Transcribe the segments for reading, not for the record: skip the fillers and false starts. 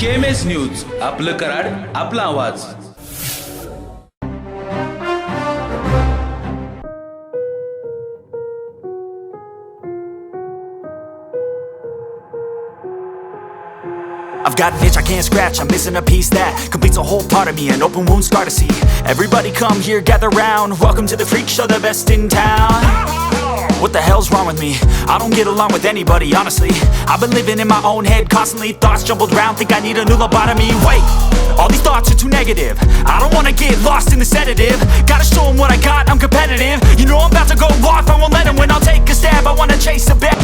KMS news, आपलं कराड, आपला आवाज. I've got an itch I can't scratch, I'm missing a piece that completes a whole part of me, an open wound scar to see. Everybody come here, gather round, welcome to the freak show, the best in town. What the hell's wrong with me? I don't get along with anybody, honestly. I've been living in my own head constantly, thoughts jumbled round, think I need a new lobotomy. Wait, all these thoughts are too negative, I don't wanna get lost in the sedative. Gotta show them what I got, I'm competitive. You know I'm about to go off, I won't let them win, I'll take a stab, I wanna chase a bet.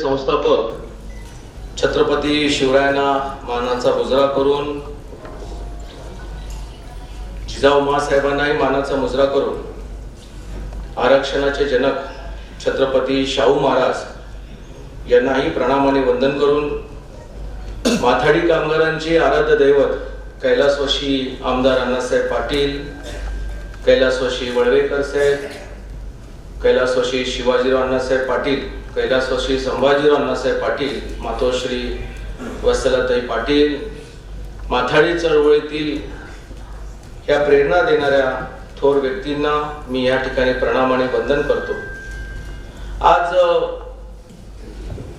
संस्थापक छत्रपती शिवरायांना मानाचा मुजरा करून, जिजाऊ माँसाहेबांनाही मानाचा मुजरा करून, आरक्षणाचे जनक छत्रपती शाहू महाराज यांनाही प्रणामाने वंदन करून, माथाडी कामगारांचे आराध्य दैवत कैलासवासी आमदार अण्णासाहेब पाटील, कैलासवासी वळवेकर साहेब, कैलासवासी शिवाजीराव अण्णासाहेब पाटील, कैलासवासी संभाजीराव अण्णासाहेब पाटील, मातोश्री वत्सलाताई पाटील, माथाडी चळवळीतील ह्या प्रेरणा देणाऱ्या थोर व्यक्तींना मी या ठिकाणी प्रणामाने वंदन करतो. आज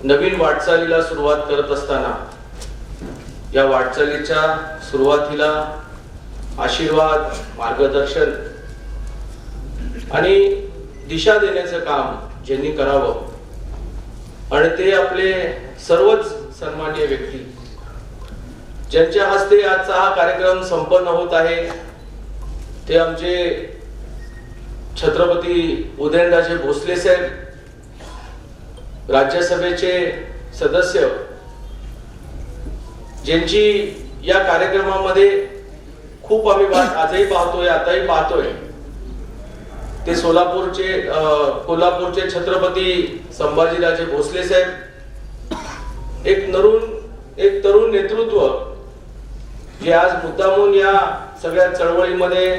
नवीन वाटचालीला सुरुवात करत असताना या वाटचालीच्या सुरुवातीला आशीर्वाद, मार्गदर्शन आणि दिशा देण्याचं काम ज्यांनी करावं आणि ते आपले सर्वच सन्माननीय व्यक्ती ज्यांच्या हस्ते आजचा हा कार्यक्रम संपन्न होत आहे ते आमचे छत्रपती उदयनराजे भोसले साहेब, राज्यसभेचे सदस्य, ज्यांची या कार्यक्रमामध्ये खूप आम्ही वाट आजही पाहतोय, आताही पाहतोय. ते कोल्हापूरचे छत्रपती संभाजीराजे भोसले साहेब, एक तरुण नेतृत्व जे आज मुद्दामून या सगळ्या चळवळीमध्ये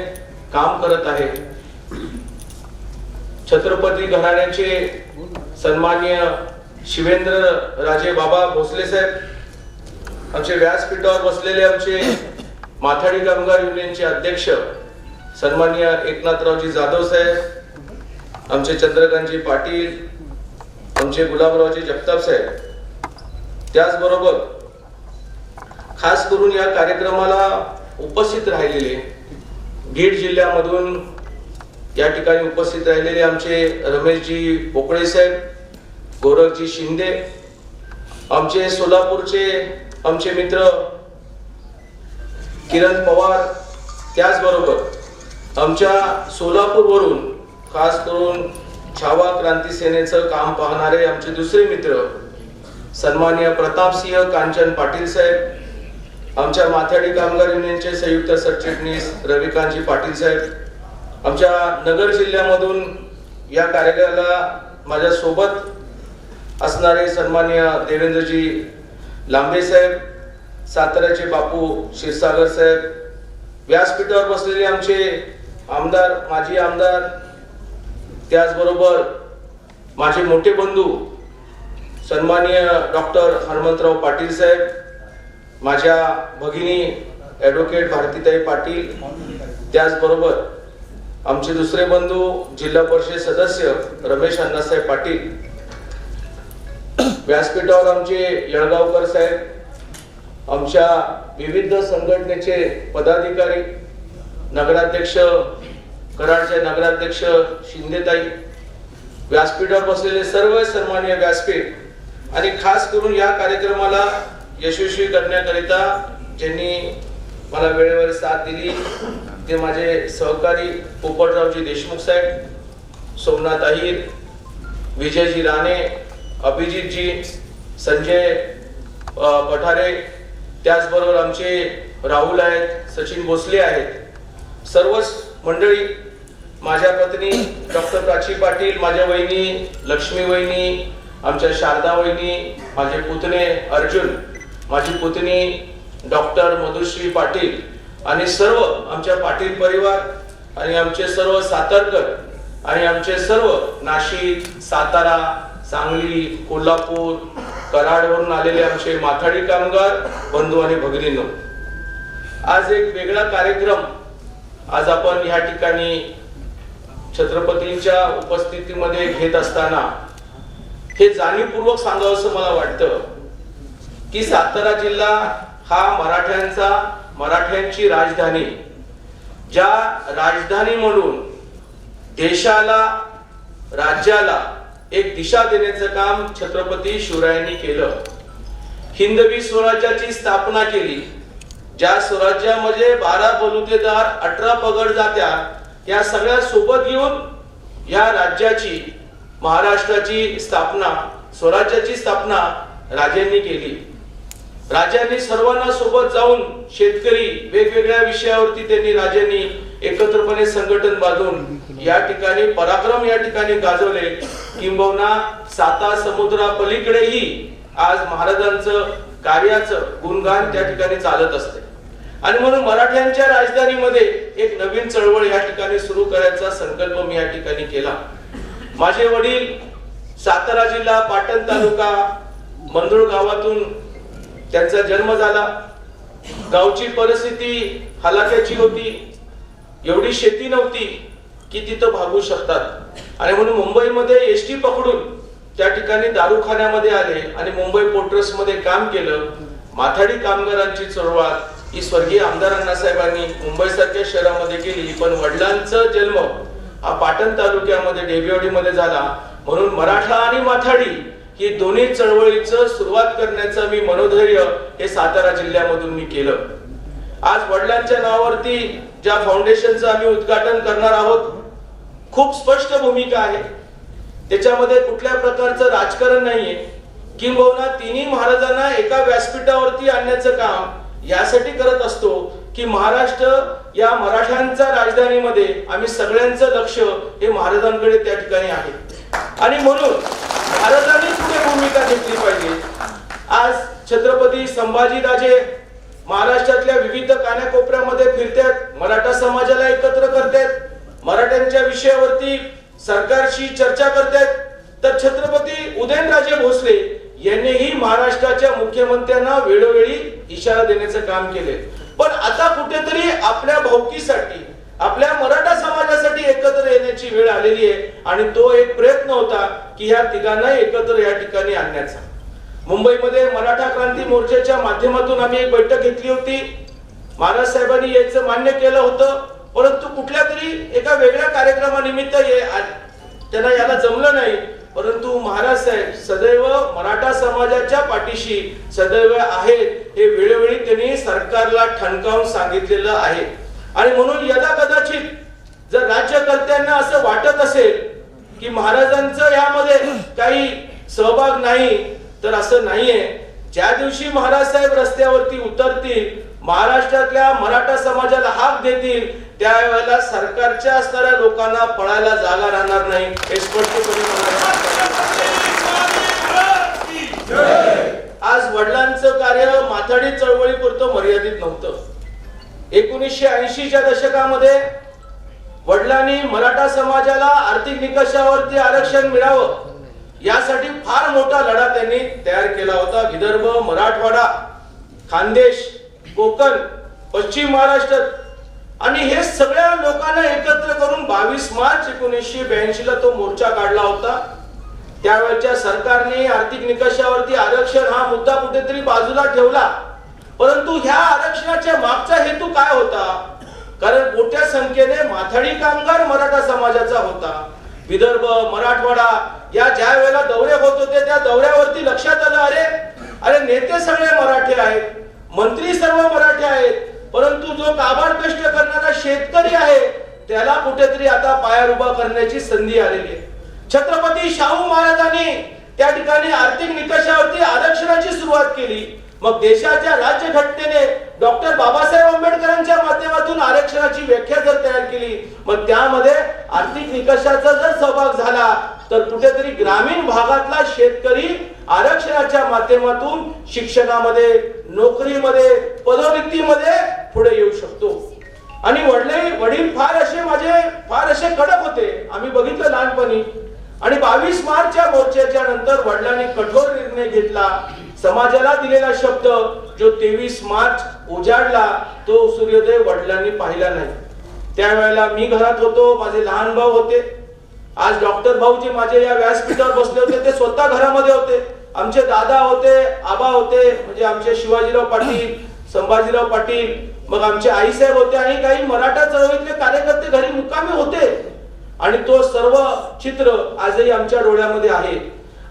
काम करत आहे. छत्रपती घराण्याचे सन्माननीय शिवेंद्र राजे बाबा भोसले साहेब, आमचे व्यासपीठावर बसलेले आमचे माथाडी कामगार युनियनचे अध्यक्ष सन्माननीय एकनाथरावजी जाधव साहेब, आमचे चंद्रकांतजी पाटील, आमचे गुलाबरावजी जगताप साहेब, त्याचबरोबर खास करून या कार्यक्रमाला उपस्थित राहिलेले बीड जिल्ह्यामधून या ठिकाणी उपस्थित राहिलेले आमचे रमेशजी पोकळे साहेब, गोरखजी शिंदे, आमचे सोलापूरचे आमचे मित्र किरण पवार, त्याचबरोबर आमच्या सोलापूरवरून खास करून छावा क्रांती सेनेचं काम पाहणारे आमचे दुसरे मित्र सन्माननीय प्रतापसिंह कांचन पाटील साहेब, आमच्या माथाडी कामगार युनियनचे संयुक्त सरचिटणीस रविकांतजी पाटील साहेब, आमच्या नगर जिल्ह्यामधून या कार्यक्रमाला माझ्या सोबत असणारे सन्माननीय देवेंद्रजी लांबे साहेब, साताऱ्याचे बापू क्षीरसागर साहेब, व्यासपीठावर बसलेले आमचे आमदार, माजी आमदार, त्याचबरोबर माझे मोठे बंधू सन्माननीय डॉक्टर हनुमंतराव पाटील साहेब, माझ्या भगिनी ॲडव्होकेट भारतीताई पाटील, त्याचबरोबर आमचे दुसरे बंधू जिल्हा परिषद सदस्य रमेश अण्णासाहेब पाटील, व्यासपीठावर आमचे येळगावकर साहेब, आमच्या विविध संघटनेचे पदाधिकारी, नगराध्यक्ष, कराडचे नगराध्यक्ष शिंदेताई, व्यासपीठावर बसलेले सर्व सन्माननीय व्यासपीठ आणि खास करून या कार्यक्रमाला यशस्वी करण्याकरिता ज्यांनी मला वेळेवर साथ दिली ते माझे सहकारी पोपटरावजी देशमुख साहेब, सोमनाथ अहिर, विजयजी राणे, अभिजितजी, संजय पठारे, त्याचबरोबर आमचे राहुल आहेत, सचिन भोसले आहेत, सर्वच मंडळी, माझ्या पत्नी डॉक्टर प्राची पाटील, माझ्या वहिनी लक्ष्मी वहिनी, आमच्या शारदा वहिनी, माझे पुतणे अर्जुन, माझी पुतणी डॉक्टर मधुश्री पाटील आणि सर्व आमच्या पाटील परिवार आणि आमचे सर्व सातारकर आणि आमचे सर्व नाशिक, सातारा, सांगली, कोल्हापूर, कराडवरून आलेले आमचे माथाडी कामगार बंधू आणि भगिनींनो, आज एक वेगळा कार्यक्रम आज आपण या ठिकाणी छत्रपतींच्या उपस्थितीमध्ये घेत असताना हे जाणीवपूर्वक सांगावं असं मला वाटतं की सातारा जिल्हा हा मराठ्यांची राजधानी, ज्या राजधानी म्हणून देशाला, राज्याला एक दिशा देण्याचं काम छत्रपती शिवरायांनी केलं. हिंदवी स्वराज्याची स्थापना केली, ज्या स्वराज्यामध्ये 12 बलुतेदार, 18 पगड जात्या या सगळ्या सोबत घेऊन या राज्याची, महाराष्ट्राची स्थापना स्वराज्याची स्थापना राजांनी केली. राजांनी सर्वांना सोबत जाऊन शेतकरी वेगवेगळ्या विषयावरती त्यांनी राजांनी एकत्रपणे संघटन बांधून या ठिकाणी पराक्रम या ठिकाणी गाजवले. किंबहुना 7 समुद्रापलीकडेही आज महाराजांचं कार्याचं गुणगान त्या ठिकाणी चालत असते. आणि म्हणून मराठ्यांच्या राजधानीमध्ये एक नवीन चळवळ या ठिकाणी सुरू करायचा संकल्प मी या ठिकाणी केला. माझे वडील सातारा जिल्हा पाटण तालुका मंदुळ गावातून त्यांचा जन्म झाला. गावची परिस्थिती हलाख्याची होती. एवढी शेती नव्हती की तिथं भागू शकतात. आणि म्हणून मुंबईमध्ये एसटी पकडून त्या ठिकाणी दारूखान्यामध्ये आले आणि मुंबई पोर्ट ट्रस्ट मध्ये काम केलं. माथाडी कामगारांची चळवळ ही स्वर्गीय आमदार अण्णासाहेबांनी मुंबई सारख्या शहरामध्ये केली. पण वडिलांचा जन्म हा पाटण तालुक्यामध्ये डेबिवाडीमध्ये झाला. म्हणून मराठा आणि माथाडी ही दोन्ही चळवळीचं सुरुवात करण्याचं मी मनोधैर्य हे सातारा जिल्ह्यामधून मी केलं. आज वडिलांच्या नावावरती ज्या फाउंडेशनचं आम्ही उद्घाटन करणार आहोत, खूप स्पष्ट भूमिका आहे. त्याच्यामध्ये कुठल्या प्रकारचं राजकारण नाहीये. किंबहुना तिन्ही महाराजांना एका व्यासपीठावरती आणण्याचं काम यासाठी करत असतो की महाराष्ट्र या मराठ्यांच्या राजधानीमध्ये आम्ही सगळ्यांचं लक्ष हे महाराजांकडे त्या ठिकाणी आहे. आणि म्हणून महाराजांनी पुढे भूमिका घेतली पाहिजे. आज छत्रपती संभाजीराजे महाराष्ट्रातल्या विविध कानाकोपऱ्यामध्ये फिरतात, मराठा समाजाला एकत्र करतात, मराठ्यांच्या विषयावरती सरकारशी चर्चा करतात. तर छत्रपती उदयनराजे भोसले यांनीही महाराष्ट्राच्या मुख्यमंत्र्यांना वेळोवेळी इशारा देण्याचं काम केले. पण आता कुठेतरी आपल्या भावकीसाठी आपल्या मराठा समाजासाठी एकत्र येण्याची वेळ आलेली आहे. आणि तो एक प्रयत्न होता की ह्या तिघांना एकत्र या ठिकाणी आणण्याचा. मुंबईमध्ये मराठा क्रांती मोर्चाच्या माध्यमातून आम्ही एक बैठक घेतली होती. महाराज साहेबांनी याचं मान्य केलं होतं, परंतु कुठल्या तरी एका वेगळ्या कार्यक्रमानिमित्त त्यांना याला जमलं नाही. परंतु महाराज साहेब सदैव मराठा समाजाच्या पाठीशी सदैव आहेत हे वेळोवेळी त्यांनी सरकारला ठणकावून सांगितलेलं आहे. आणि म्हणून यदा कदाचित जर राज्यकर्त्यांना असं वाटत असेल की महाराजांचं यामध्ये काही सहभाग नाही, तर असं नाहीये. ज्या दिवशी महाराज साहेब रस्त्यावरती उतरतील, महाराष्ट्रातल्या मराठा समाजाला हाक देतील, त्यावेळेला सरकारच्या असणाऱ्या लोकांना पळायला जागा राहणार नाही हे स्पष्टपणे आज वडिलांचं कार्य माथाडी चळवळीपुरतं मर्यादित नव्हतं. 1980च्या दशकामध्ये वडिलांनी मराठा समाजाला आर्थिक निकषावरती आरक्षण मिळावं यासाठी फार मोठा लढा त्यांनी तयार केला होता. विदर्भ, मराठवाडा, खानदेश, कोकण, पश्चिम महाराष्ट्र आणि हे सगळ्या लोकांना एकत्र करून 22 मार्च 1982 ला तो मोर्चा काढला होता. त्यावेळच्या सरकारने आर्थिक निकषावरती आरक्षण हा मुद्दा कुठेतरी बाजूला ठेवला. परंतु ह्या आरक्षणाच्या मागचा हेतू काय होता? कारण मोठ्या संख्येने माथाडी कामगार मराठा समाजाचा होता. विदर्भ, मराठवाडा या ज्या वेळेला दौरे होत होते त्या दौऱ्यावरती लक्षात आलं, अरे नेते सगळे मराठी आहेत, मंत्री सर्व मराठी आहेत, परंतु जो काबाड कष्ट करणारा शेतकरी आहे त्याला कुठेतरी आता पायावर उभा करण्याची संधी आलेली आहे. छत्रपती शाहू महाराजांनी त्या ठिकाणी आर्थिक निकषावरती आरक्षणाची सुरुवात केली. मग देशाच्या राज्यघटनेने डॉक्टर बाबासाहेब आंबेडकरांच्या माध्यमातून आरक्षणाची व्याख्या जर तयार केली, मग त्यामध्ये आर्थिक निकषाचा जर सहभाग झाला तर कुठेतरी ग्रामीण भागातला शेतकरी आरक्षणाच्या माध्यमातून शिक्षणामध्ये, नोकरीमध्ये, पदोन्नतीमध्ये पुढे येऊ शकतो. आणि वडील फार असे कडक होते, आम्ही बघितलं लहानपणी. आणि 22 मार्चच्या मोर्चाच्या नंतर वडिलांनी कठोर निर्णय घेतला. समाजाला दिलेला शब्द जो 23 मार्च उजाडला तो सूर्योदय वडिलांनी पाहिला नाही. त्यावेळेला मी घरात होतो, माझे लहान भाऊ होते. आज डॉक्टर भाऊ जे माझे या व्यासपीठावर बसले होते ते स्वतः घरामध्ये होते. आमचे दादा होते, आबा होते, म्हणजे आमचे शिवाजीराव पाटील, संभाजीराव पाटील, मग आमचे आईसाहेब होते आणि काही मराठा चळवळीतले कार्यकर्ते घरी मुक्कामी होते. आणि तो सर्व चित्र आजही आमच्या डोळ्यामध्ये आहे.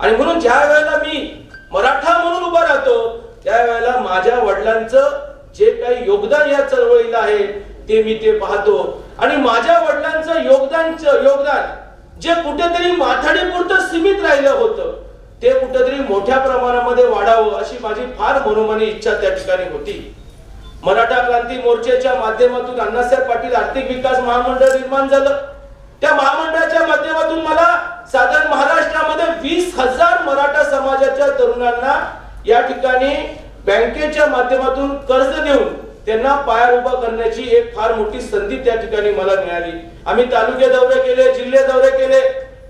आणि म्हणून ज्या वेळेला मी मराठा म्हणून उभा राहतो त्यावेळेला माझ्या वडिलांचं जे काही योगदान या चळवळीला आहे ते मी पाहतो. आणि माझ्या वडिलांचं योगदान जे कुठेतरी माथाडी पुरतं सीमित राहिलं होतं ते कुठेतरी मोठ्या प्रमाणामध्ये वाढावं अशी माझी फार मनोमनी इच्छा त्या ठिकाणी होती. मराठा क्रांती मोर्चाच्या माध्यमातून अण्णासाहेब पाटील आर्थिक विकास महामंडळ निर्माण झालं. त्या महामंडळाच्या माध्यमातून मला साधारण महाराष्ट्रामध्ये 20,000 मराठा समाजाच्या तरुणांना या ठिकाणी बँकेच्या माध्यमातून कर्ज देऊन त्यांना पाया उभा करण्याची एक फार मोठी संधी त्या ठिकाणी मला मिळाली. आम्ही तालुके दौरे केले, जिल्हे दौरे केले.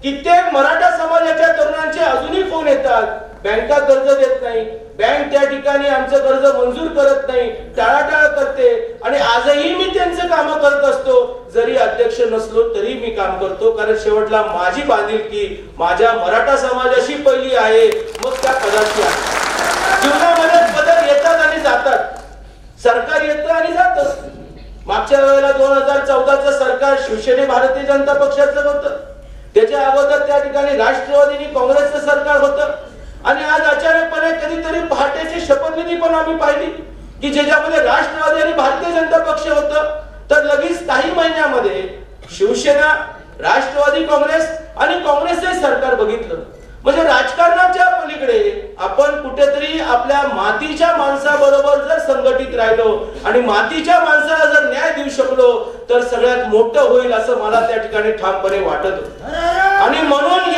कित्येक मराठा समाजाच्या तरुणांचे अजूनही फोन येतात, बँका कर्ज देत नाही, बँक त्या ठिकाणी आमचं कर्ज मंजूर करत नाही, टाळाटाळ करते. आणि आजही मी त्यांचं काम करत असतो, जरी अध्यक्ष नसलो तरी मी काम करतो. कारण शेवटला माझी बांधिलकी माझ्या मराठा समाजाशी पहिली आहे, मग त्या पदाची आहे. जीवनामध्ये बदल येतात आणि जातात, सरकार येतं आणि जातं. मागच्या वेळेला 2014चं सरकार शिवसेने भारतीय जनता पक्षाचं होतं. त्याच्या अगोदर त्या ठिकाणी राष्ट्रवादी काँग्रेसचं सरकार होतं. आणि आज अचानकपणे कधीतरी पहाटेची शपथविधी पण आम्ही पाहिली की ज्याच्यामध्ये राष्ट्रवादी आणि भारतीय जनता पक्ष होतं. तर लगेच काही महिन्यामध्ये शिवसेना, राष्ट्रवादी काँग्रेस आणि काँग्रेसचे सरकार बघितलं. म्हणजे राजकारणाच्या पलीकडे आपण कुठेतरी आपल्या मातीच्या माणसाबरोबर जर संघटित राहिलो आणि मातीच्या माणसाला जर न्याय देऊ शकलो तर सगळ्यात मोठं होईल असं मला त्या ठिकाणी ठामपणे वाटत होतं. आणि म्हणून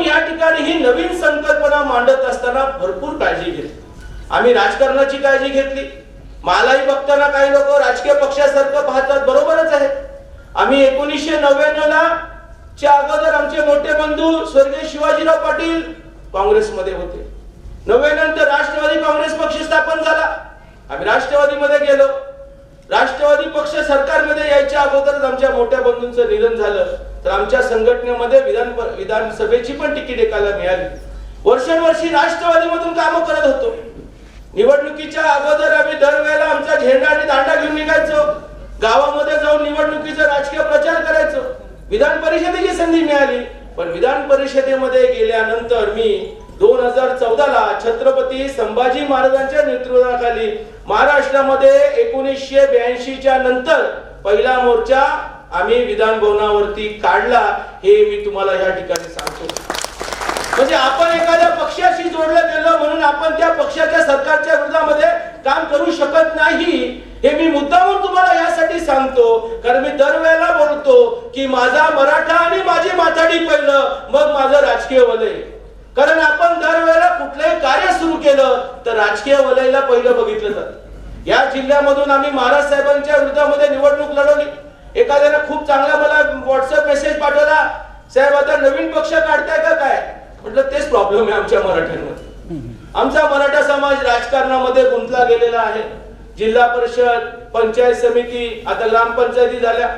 या ठिकाणी ही नवीन संकल्पना मांडत असताना भरपूर काळजी घेतली. आम्ही राजकारणाची काळजी घेतली. मलाही बघताना काही लोक राजकीय पक्षासारखं पाहतात, बरोबरच आहे. आम्ही 1999 च्या अगोदर आमचे मोठे बंधू स्वर्गीय शिवाजीराव पाटील काँग्रेसमध्ये होते. 90 नंतर राष्ट्रवादी काँग्रेस पक्ष स्थापन झाला. आम्ही राष्ट्रवादीमध्ये गेलो. राष्ट्रवादी पक्ष सरकारमध्ये यायच्या अगोदरच आमच्या मोठ्या बंधूंचं निधन झालं. तर आमच्या संघटनेमध्ये विधानसभेची पण तिकीट एकाला मिळाली. वर्षानुवर्षी राष्ट्रवादीमधून कामं करत होतो. निवडणुकीच्या अगोदर आम्ही दरवेळेला आमचा झेंडा आणि दांडा घेऊन निघायचो. गावामध्ये जाऊन निवडणुकीचा राजकीय प्रचार करायचो. विधान परिषदेची संधी मिळाली, पण विधान परिषदेमध्ये गेल्यानंतर मी 2014ला छत्रपती संभाजी महाराजांच्या नेतृत्वाखाली महाराष्ट्रामध्ये 1982च्या नंतर पहिला मोर्चा आम्ही विधान भवनावरती काढला. हे मी तुम्हाला या ठिकाणी सांगतो. म्हणजे आपण एखाद्या पक्षाशी जोडलं गेलो म्हणून आपण त्या पक्षाच्या सरकारच्या विरोधामध्ये काम करू शकत नाही. हे मी मुद्दामून तुम्हाला यासाठी सांगतो कारण मी दरवेळेला बोलतो की माझा मराठा आणि माझी माथाडी पहिलं, मग माझं राजकीय वलय. कारण आपण दरवेळेला कुठलंही कार्य सुरू केलं तर राजकीय वलयला पहिलं बघितलं जातं. या जिल्ह्यामधून आम्ही महाराज साहेबांच्या विरोधामध्ये निवडणूक लढवली. एखाद्याने खूप चांगला मला व्हॉट्सअप मेसेज पाठवला, साहेब आता नवीन पक्ष काढताय का काय? म्हटलं तेच प्रॉब्लेम आहे आमच्या मराठ्यांमध्ये. आमचा मराठा समाज राजकारणामध्ये गुंतला गेलेला आहे. जिल्हा परिषद, पंचायत समिती, आता ग्रामपंचायती झाल्या,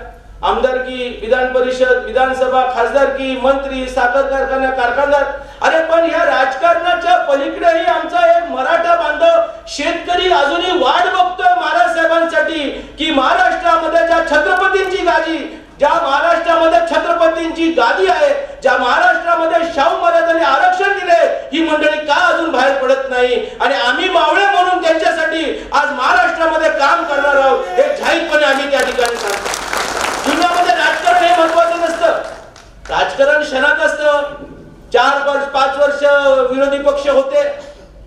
आमदारकी, विधान परिषद, विधानसभा, खासदारकी, मंत्री, साखर कारखाना, कारखानदार. अरे पण या राजकारणाच्या पलीकडेही आमचा एक मराठा बांधव शेतकरी अजूनही वाट बघतोय महाराज साहेबांसाठी की महाराष्ट्रामध्ये ज्या छत्रपतींची गादी, ज्या महाराष्ट्रामध्ये छत्रपतींची गादी आहे, ज्या महाराष्ट्रामध्ये शाहू महाराजांनी आरक्षण दिले, ही मंडळी का अजून बाहेर पडत नाही? आणि आम्ही मावळे म्हणून त्यांच्यासाठी आज महाराष्ट्रामध्ये काम करणार आहोत हे जाहीरपणे आम्ही त्या ठिकाणी सांगतो. जीवनामध्ये राजकारण हे महत्वाचं नसतं. राजकारण क्षणात असतं. 4-5 वर्ष विरोधी पक्ष होते,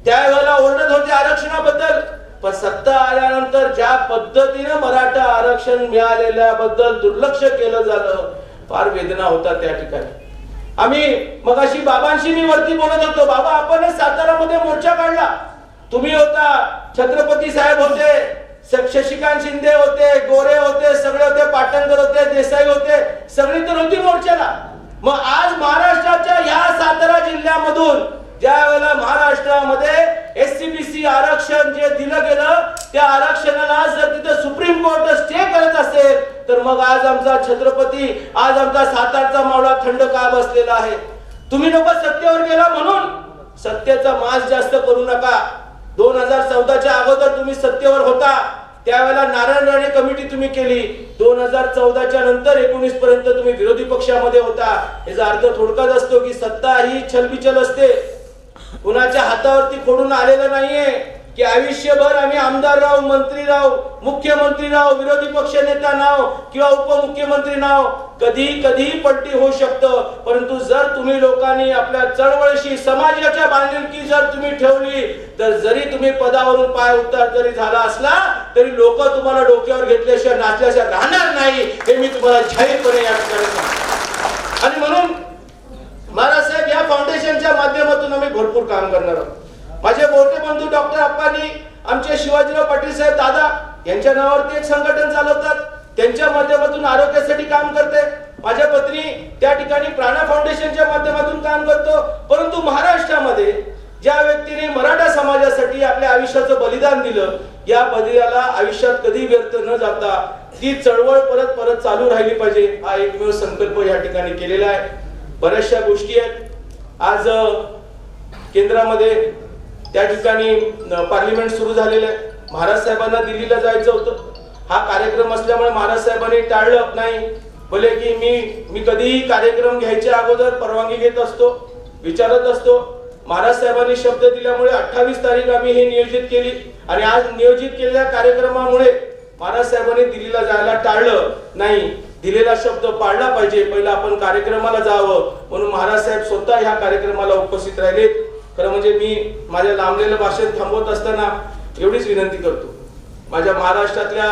त्यावेळेला ओरडत होते आरक्षणाबद्दल, पण सत्ता आल्यानंतर ज्या पद्धतीने मराठा आरक्षण मिळालेल्याबद्दल दुर्लक्ष केलं झालं, फार वेदना होता त्या ठिकाणी. आम्ही मगाशी बाबांशी मी वरती बोलत होतो, बाबा आपण सातारामध्ये मोर्चा काढला, तुम्ही होता, छत्रपती साहेब होते, शशिकांत शिंदे होते, गोरे होते, सगळे होते, पाटणकर होते, देसाई होते, सगळी तर होती मोर्चाला. मग आज महाराष्ट्राच्या या सातारा जिल्ह्यामधून ज्या वेळेला महाराष्ट्रामध्ये SC-BC आरक्षण जे दिलं गेलं त्या आरक्षणाला जर तिथे सुप्रीम कोर्ट स्टे करत असेल तर मग आज आमचा छत्रपती, आज आमचा सातारचा मावळा थंड का बसलेला आहे? तुम्ही लोक सत्तेवर गेला म्हणून सत्तेचा मास जास्त करू नका. 2014च्या अगोदर तुम्ही सत्तेवर होता, त्यावेळेला नारायण राणे कमिटी तुम्ही केली. 2014च्या नंतर 19 पर्यंत तुम्ही विरोधी पक्षामध्ये होता. याचा अर्थ थोडकाच असतो की सत्ता ही छलबिचल असते, कुणाच्या हातावरती फोडून आलेलं नाहीये. की आयुष्यभर आम्ही आमदार राव, मंत्री राव, मुख्यमंत्री राव, विरोधी पक्ष नेता नाव किंवा उपमुख्यमंत्री नाव कधी कधी पलटी होऊ शकतं, परंतु जर तुम्ही लोकांनी आपल्या चळवळीशी समाजाच्या बांधिलकी जर तुम्ही ठेवली तर जरी तुम्ही पदावरून पाय उतार जरी झाला असला तरी लोक तुम्हाला डोक्यावर घेतल्याशिवाय नाचल्याशिवाय राहणार नाही, हे मी तुम्हाला जाहीरपणे या ठिकाणी सांगतो. आणि म्हणून महाराज साहेब या फाउंडेशनच्या माध्यमातून आम्ही भरपूर काम करणार आहोत. माझे मोठे बंधू डॉक्टर अप्पांनी आमचे शिवाजीराव पाटील साहेब दादा यांच्या नावावरती एक संघटन चालवतात, त्यांच्या माध्यमातून आरोग्यासाठी काम करते. माझ्या पत्नी त्या ठिकाणी प्राणा फाउंडेशनच्या माध्यमातून काम करतो. परंतु महाराष्ट्रामध्ये ज्या व्यक्तीने मराठा समाजासाठी आपल्या आयुष्याचं बलिदान दिलं, या बलिदानाला आयुष्यात कधी व्यर्थ न जाता ती चळवळ परत परत चालू राहिली पाहिजे, हा एकमेव संकल्प या ठिकाणी केलेला आहे. बऱ्याचशा गोष्टी आहेत. आज केंद्रामध्ये त्या ठिकाणी पार्लिमेंट सुरू झालेलं आहे. महाराज साहेबांना दिल्लीला जायचं होतं. हा कार्यक्रम असल्यामुळे महाराज साहेबांनी टाळलं नाही. बोले की मी कधीही कार्यक्रम घ्यायच्या अगोदर परवानगी घेत असतो, विचारत असतो. महाराज साहेबांनी शब्द दिल्यामुळे 28 तारीख आम्ही हे नियोजित केली आणि आज नियोजित केलेल्या कार्यक्रमामुळे महाराज साहेबांनी दिल्लीला जायला टाळलं नाही. दिलेला शब्द पाळला पाहिजे, पहिला आपण कार्यक्रमाला जावं म्हणून महाराज साहेब स्वतः ह्या कार्यक्रमाला उपस्थित राहिले. खरं म्हणजे मी माझ्या लांबलेलं भाषण थांबवत असताना एवढीच विनंती करतो, माझ्या महाराष्ट्रातल्या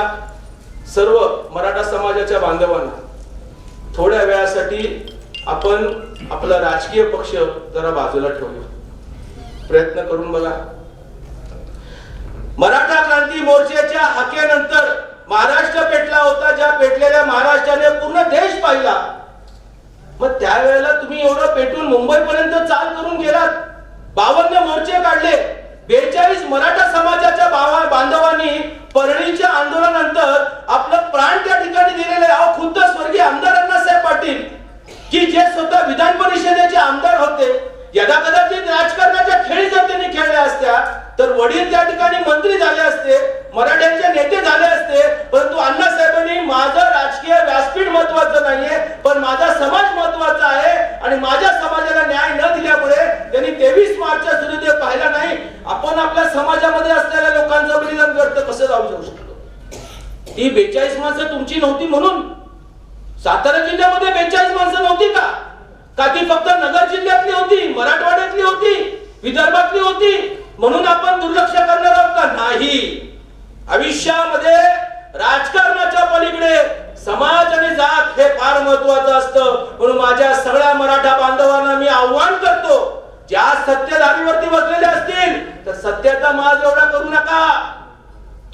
सर्व मराठा समाजाच्या बांधवांना थोड्या वेळासाठी आपण आपला राजकीय पक्ष जरा बाजूला ठेवूया, प्रयत्न करून बघा. मराठा क्रांती मोर्चाच्या हाकेनंतर महाराष्ट्र पेटला होता, ज्या पेटलेल्या महाराष्ट्राने पूर्ण देश पाहिला. मग त्यावेळेला तुम्ही एवढं पेटून मुंबईपर्यंत चाल करून गेलात, 52 मोर्चे काढले, 42 मराठा समाजाच्या बांधवांनी परळीच्या आंदोलनानंतर आपलं प्राण त्या ठिकाणी दिलेले. खुद्द स्वर्गीय आमदार अण्णासाहेब पाटील की जे स्वतः विधान परिषदेचे आमदार होते, यदा कदाचित राजकारणाच्या खेळी जर त्यांनी खेळल्या असत्या तर वडील त्या ठिकाणी मंत्री झाले असते, मराठ्यांचे नेते झाले असते. परंतु अण्णासाहेबांनी माझं राजकीय व्यासपीठ महत्वाचं नाहीये, पण माझा समाज महत्वाचा आहे आणि माझ्या समाजाला न्याय न दिल्यामुळे त्यांनी 23 मार्चचा सूर्योदय पाहिला नाही. आपण आपल्या समाजामध्ये असलेल्या लोकांचं बलिदान व्यर्थ कसं जाऊ शकतो? ती 42 माणसं तुमची नव्हती म्हणून सातारा जिल्ह्यामध्ये 42 माणसं नव्हती का? का ती फक्त नगर जिल्ह्यातली होती, मराठवाड्यातली होती, विदर्भातली होती म्हणून आपण दुर्लक्ष करणार आहोत का? नाही. आयुष्यामध्ये राजकारणाच्या पलीकडे समाज आणि जात हे फार महत्वाचं असतं. म्हणून माझ्या सगळ्या मराठा बांधवांना मी आव्हान करतो, ज्या सत्तेधारीवरती बसलेले असतील तर सत्याचा माज एवढा करू नका.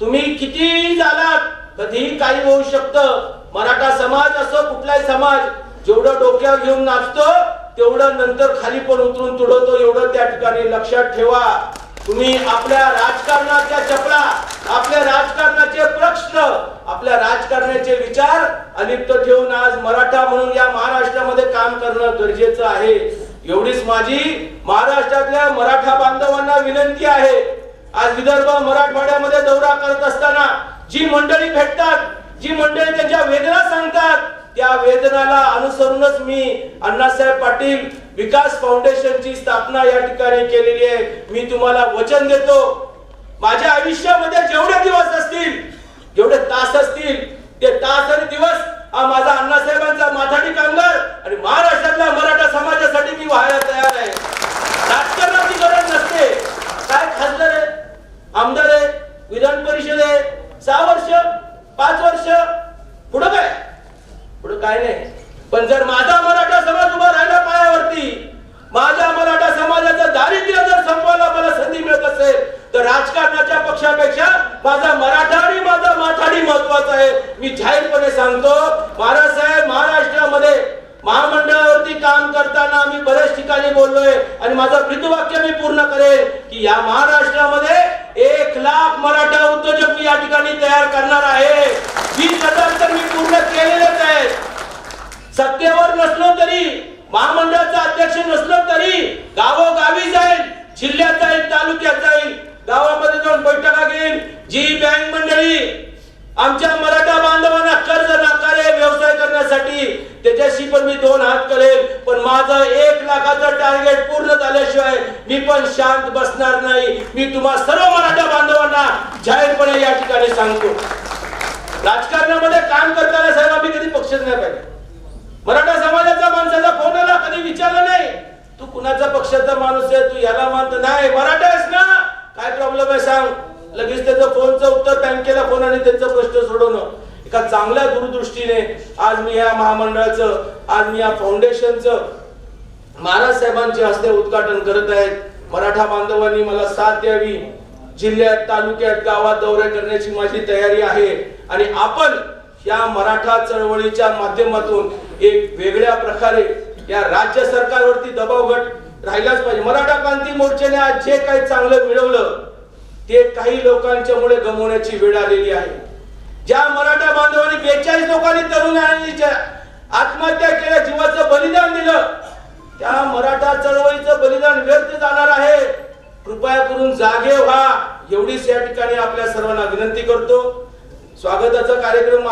तुम्ही किती झालात, कधी काही होऊ शकतं. मराठा समाज असो कुठलाही समाज जेवढं डोक्यावर घेऊन नाचतो तेवढं नंतर खाली पण उतरून तुडवतो, एवढं त्या ठिकाणी लक्षात ठेवा. तुम्ही आपल्या राजकारणाच्या चपला, आपल्या राजकारणाचे प्रश्न, आपल्या राजकारणाचे विचार अलिप्त ठेवून आज मराठा म्हणून या महाराष्ट्रामध्ये काम करणं गरजेचं आहे. एवढीच माझी महाराष्ट्रातल्या मराठा बांधवांना विनंती आहे. आज विदर्भ मराठवाड्यामध्ये दौरा करत असताना जी मंडळी भेटतात, जी मंडळी त्यांच्या वेदना सांगतात, त्या वेदनाला अनुसरूनच मी अण्णासाहेब पाटील विकास फाउंडेशनची स्थापना या ठिकाणी केलेली आहे. मी तुम्हाला वचन देतो, माझ्या आयुष्यामध्ये जेवढे दिवस असतील, जेवढे तास असतील, ते तास आणि दिवस हा माझा अण्णासाहेबांचा माथाडी कामगार आणि महाराष्ट्रातल्या मराठा समाजासाठी मी व्हायला तयार आहे. राजकारणाची गरज नसते. काय खासदार आहे, आमदार आहे, विधान परिषद आहे, 6 वर्ष 5 वर्ष, पुढं काय? पुढं काय नाही. पण जर माझा मराठा समाज उभा राहिला पायावरती, माझ्या मराठा समाजाचं दारिद्र्य जर संपवायला मला संधी मिळत असेल तर राजकारणाच्या पक्षापेक्षा माझा मराठा आणि माझा माथाडी महत्वाचा आहे. मी जाहीरपणे सांगतो, महाराज साहेब, महाराष्ट्रामध्ये महामंडळावरती काम करताना मी बऱ्याच ठिकाणी बोललोय आणि माझं ब्रीदवाक्य मी पूर्ण करेन की या महाराष्ट्रामध्ये 1 लाख मराठा उद्योजक मी या ठिकाणी तयार करणार आहे. 20,000 तर मी पूर्ण केलेलेच आहे. सत्तेवर नसलो तरी, महामंडळाचा अध्यक्ष नसलो तरी गावोगावी जाईल, जिल्ह्यात जाईल, तालुक्यात जाईल, गावामध्ये जाऊन बैठका घेईल. जी बँक मंडळी आमच्या मराठा बांधवांना कर्ज नाकारे व्यवसाय करण्यासाठी करण्यासाठी त्याच्याशी पण मी दोन हात करेल, पण माझं 1 लाखाचं टार्गेट पूर्ण झाल्याशिवाय मी पण शांत बसणार नाही. मी तुम्हा सर्व मराठा बांधवांना जाहीरपणे या ठिकाणी सांगतो, राजकारणामध्ये काम करताना साहेब आम्ही कधी पक्षच नाही पाहिजे. मराठा समाजाचा माणसाचा फोन आला कधी विचारलं नाही तू कुणाचा पक्षाचा माणूस आहे, तू याला मानत नाही, मराठा आहेस ना, काय प्रॉब्लेम आहे सांग. लगेच त्याचं फोनचं उत्तर बँकेला फोन आणि त्यांचा प्रश्न सोडवणं. एका चांगल्या दूरदृष्टीने आज मी या महामंडळाचं, आज मी या फाउंडेशनचं महाराज साहेबांच्या हस्ते उद्घाटन करत आहेत. मराठा बांधवांनी मला साथ द्यावी. जिल्ह्यात, तालुक्यात, गावात दौरे करण्याची माझी तयारी आहे आणि आपण या मराठा चळवळीच्या माध्यमातून एक वेगळ्या प्रकारे या राज्य सरकारवरती दबाव गट राहिलाच पाहिजे. मराठा क्रांती मोर्चाने आज जे काही चांगलं मिळवलं ते काही लोकांच्या मुळे गमवण्याची वेळ आलेली आहे. ज्या मराठा बांधवांनी 42 लोकांनी तरुणांनी आत्महत्या केल्या, जीवाचं बलिदान दिलं, त्या मराठा चळवळीचं बलिदान व्यर्थ जाणार आहे. कृपया करून जागे व्हा एवढीच या ठिकाणी आपल्या सर्वांना विनंती करतो. स्वागताचा कार्यक्रम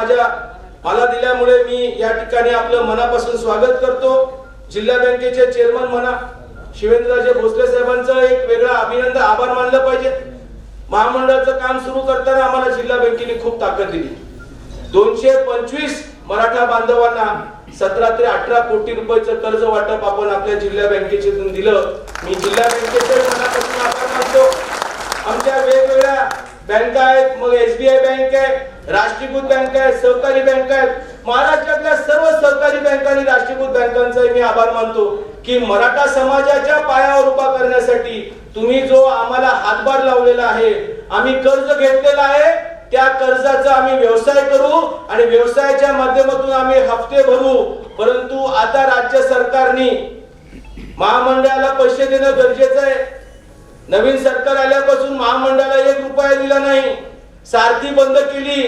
मला दिल्यामुळे मी या ठिकाणी आपलं मनापासून स्वागत करतो. जिल्हा बँकेचे चेअरमन म्हणा शिवेंद्रराजे भोसले साहेबांचं एक वेगळा अभिनंदन, आभार मानलं पाहिजे. महामंडळाचं काम सुरू करताना आम्हाला जिल्हा बँकेने खूप ताकद दिली. 225 मराठा बांधवांना 17 ते 18 कोटी रुपयाचं कर्ज वाटप आपण आपल्या जिल्हा बँकेतून दिलं. मी जिल्हा बँकेचे मनापासून आभार मानतो. आमच्या वेगवेगळ्या बँका आहेत, मग SBI बँक आहे, राष्ट्रीयकृत बँक आहे, सहकारी बँक आहेत. महाराष्ट्रातल्या सर्व सहकारी बँका आणि राष्ट्रीयकृत बँकांचा मी आभार मानतो की मराठा समाजाच्या पायावर उभा करण्यासाठी तुम्ही जो आम्हाला हातभार लावलेला आहे, आम्ही कर्ज घेतलेला आहे, त्या कर्जाचा आम्ही व्यवसाय करू आणि व्यवसायाच्या माध्यमातून आम्ही हप्ते भरू. परंतु आता राज्य सरकारने महामंडळाला पैसे देणं गरजेचं आहे. नवीन सरकार आल्यापासून महामंडळाला 1 रुपया दिला नाही, सारथी बंद केली.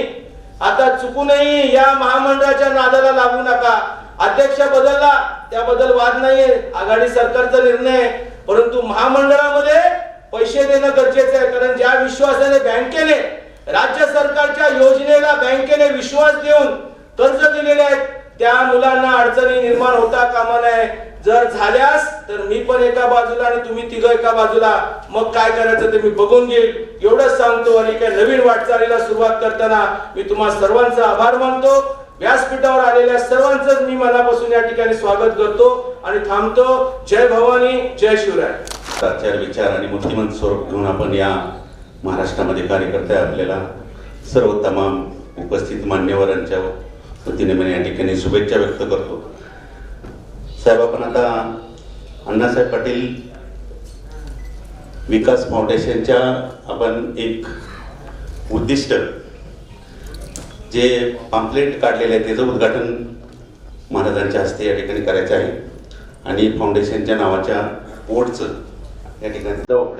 आता चुकूनही या महामंडळाच्या नादाला लागू नका. अध्यक्ष बदलला त्याबद्दल वाद नाहीये, आघाडी सरकारचा निर्णय आहे, परंतु महामंडळामध्ये पैसे देणं गरजेचं आहे. कारण ज्या विश्वासाने बँकेने राज्य सरकारच्या योजनेला बँकेने विश्वास देऊन कर्ज दिलेले आहेत त्या मुलांना अडचणी निर्माण होता कामा नये. जर झाल्यास तर मी पण एका बाजूला आणि तुम्ही तिघं एका बाजूला, मग काय करायचं ते मी बघून घेईल एवढंच सांगतो. आणि एका नवीन वाटचालीला सुरुवात करताना मी तुम्हा सर्वांचा आभार मानतो. व्यासपीठावर आलेल्या सर्वांचंच मी मनापासून या ठिकाणी स्वागत करतो आणि थांबतो. जय भवानी, जय शिवराय. आचार विचार आणि मूर्तिमंत स्वरूप घेऊन आपण या महाराष्ट्रामध्ये कार्य करताय. आपल्याला सर्व तमाम उपस्थित मान्यवरांच्या वतीने मी या ठिकाणी शुभेच्छा व्यक्त करतो. साहेब, आपण आता अण्णासाहेब पाटील विकास फाउंडेशनच्या आपण एक उद्दिष्ट जे पॅम्पलेट काढलेले आहे त्याचं उद्घाटन महाराजांच्या हस्ते या ठिकाणी करायचं आहे आणि फाउंडेशनच्या नावाच्या बोर्डचं या ठिकाणी जवळ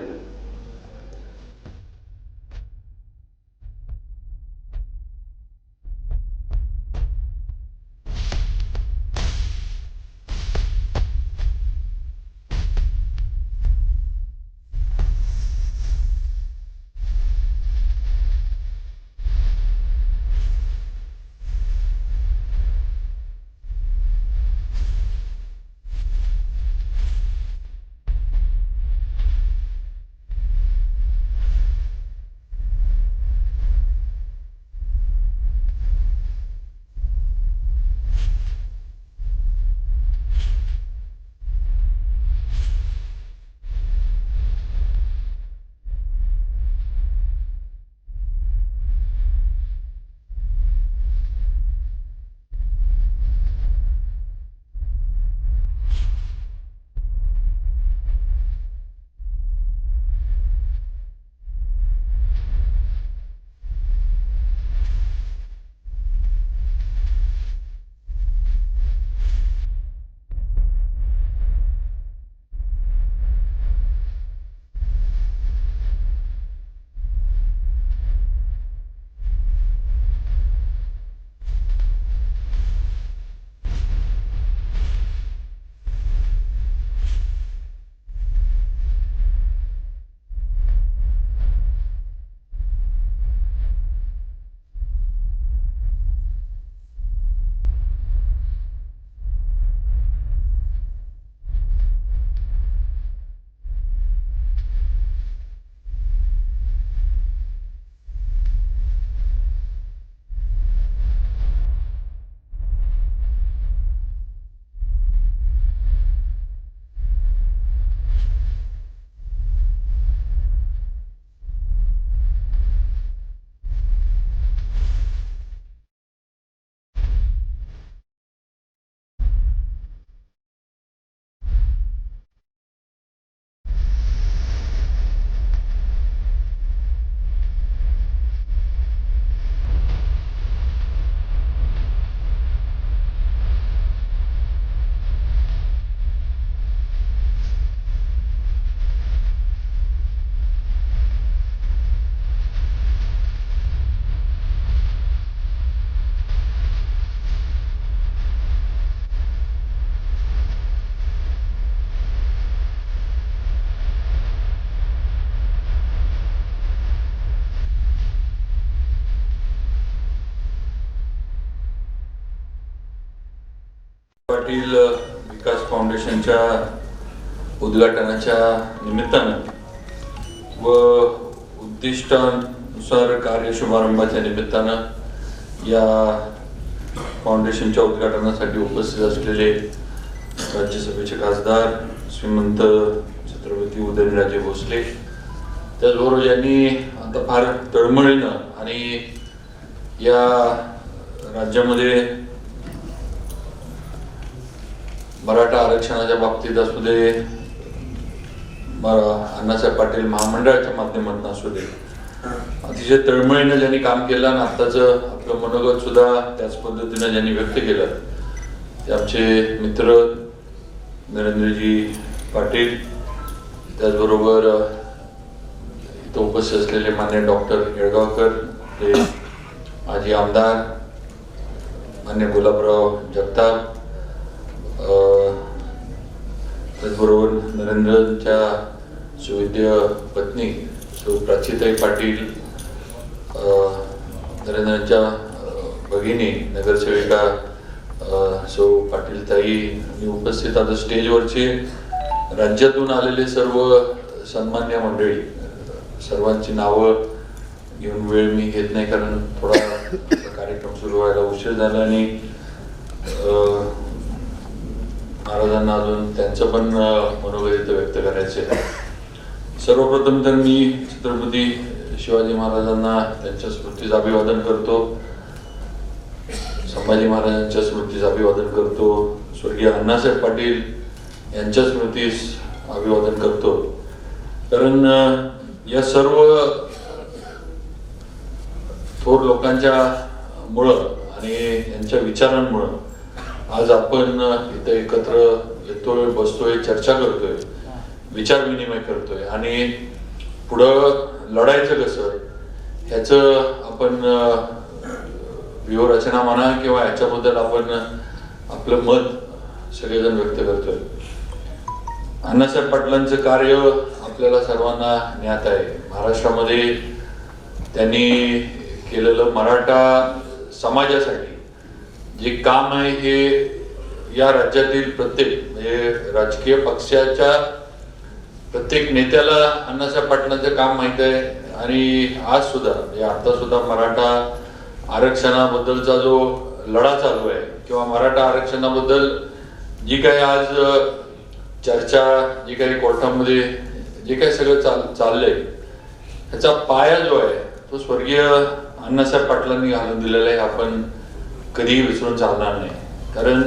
पाटील विकास फाउंडेशनच्या उद्घाटनाच्या निमित्तानं व उद्दिष्टानुसार कार्य शुभारंभाच्या निमित्तानं या फाउंडेशनच्या उद्घाटनासाठी उपस्थित असलेले राज्यसभेचे खासदार श्रीमंत छत्रपती उदयनराजे भोसले, त्याचबरोबर यांनी आता फार तळमळीनं आणि या राज्यामध्ये मराठा आरक्षणाच्या बाबतीत असू दे, अण्णासाहेब पाटील महामंडळाच्या माध्यमातून असू दे, अतिशय तळमळीनं ज्यांनी काम केलं आणि आत्ताचं आपलं मनोगत सुद्धा त्याच पद्धतीनं ज्यांनी व्यक्त केलं ते आमचे मित्र नरेंद्रजी पाटील, त्याचबरोबर इथं उपस्थित असलेले मान्य डॉक्टर येळगावकर, ते माजी आमदार मान्य गुलाबराव जगताप, त्याचबरोबर नरेंद्रच्या सुविद्य पत्नी सौ प्राचीताई पाटील, नरेंद्रच्या भगिनी नगरसेविका सौ पाटीलताई आणि उपस्थित आता स्टेजवरचे राज्यातून आलेले सर्व सन्मान्य मंडळी, सर्वांची नावं घेऊन वेळ मी घेत नाही कारण थोडा कार्यक्रम सुरू व्हायला उशीर झाला आणि महाराजांना अजून त्यांचं पण मनोगत व्यक्त करायचे आहे. सर्वप्रथम तर मी छत्रपती शिवाजी महाराजांना त्यांच्या स्मृतीस अभिवादन करतो, संभाजी महाराजांच्या स्मृतीस अभिवादन करतो, स्वर्गीय अण्णासाहेब पाटील यांच्या स्मृतीस अभिवादन करतो. कारण या सर्व थोर लोकांच्या मुळे आणि यांच्या विचारांमुळं आज आपण इथं एकत्र येतोय, बसतोय, चर्चा करतोय, विचार विनिमय करतोय आणि पुढं लढायचं कसं ह्याचं आपण व्यूहरचना म्हणा किंवा ह्याच्याबद्दल आपण आपलं मत सगळेजण व्यक्त करतोय. अण्णासाहेब पाटलांचं कार्य आपल्याला सर्वांना ज्ञात आहे. महाराष्ट्रामध्ये त्यांनी केलेलं मराठा समाजासाठी जे काम आहे हे या राज्यातील प्रत्येक म्हणजे राजकीय पक्षाच्या प्रत्येक नेत्याला अण्णासाहेब पाटलांचं काम माहित आहे. आणि आज सुद्धा म्हणजे आता सुद्धा मराठा आरक्षणाबद्दलचा जो लढा चालू आहे किंवा मराठा आरक्षणाबद्दल जी काही आज चर्चा, जी काही कोर्टामध्ये जे काही सगळं चाललंय ह्याचा पाया जो आहे तो स्वर्गीय अण्णासाहेब पाटलांनी घालून दिलेला आहे. आपण कधीही विसरून चालणार नाही. कारण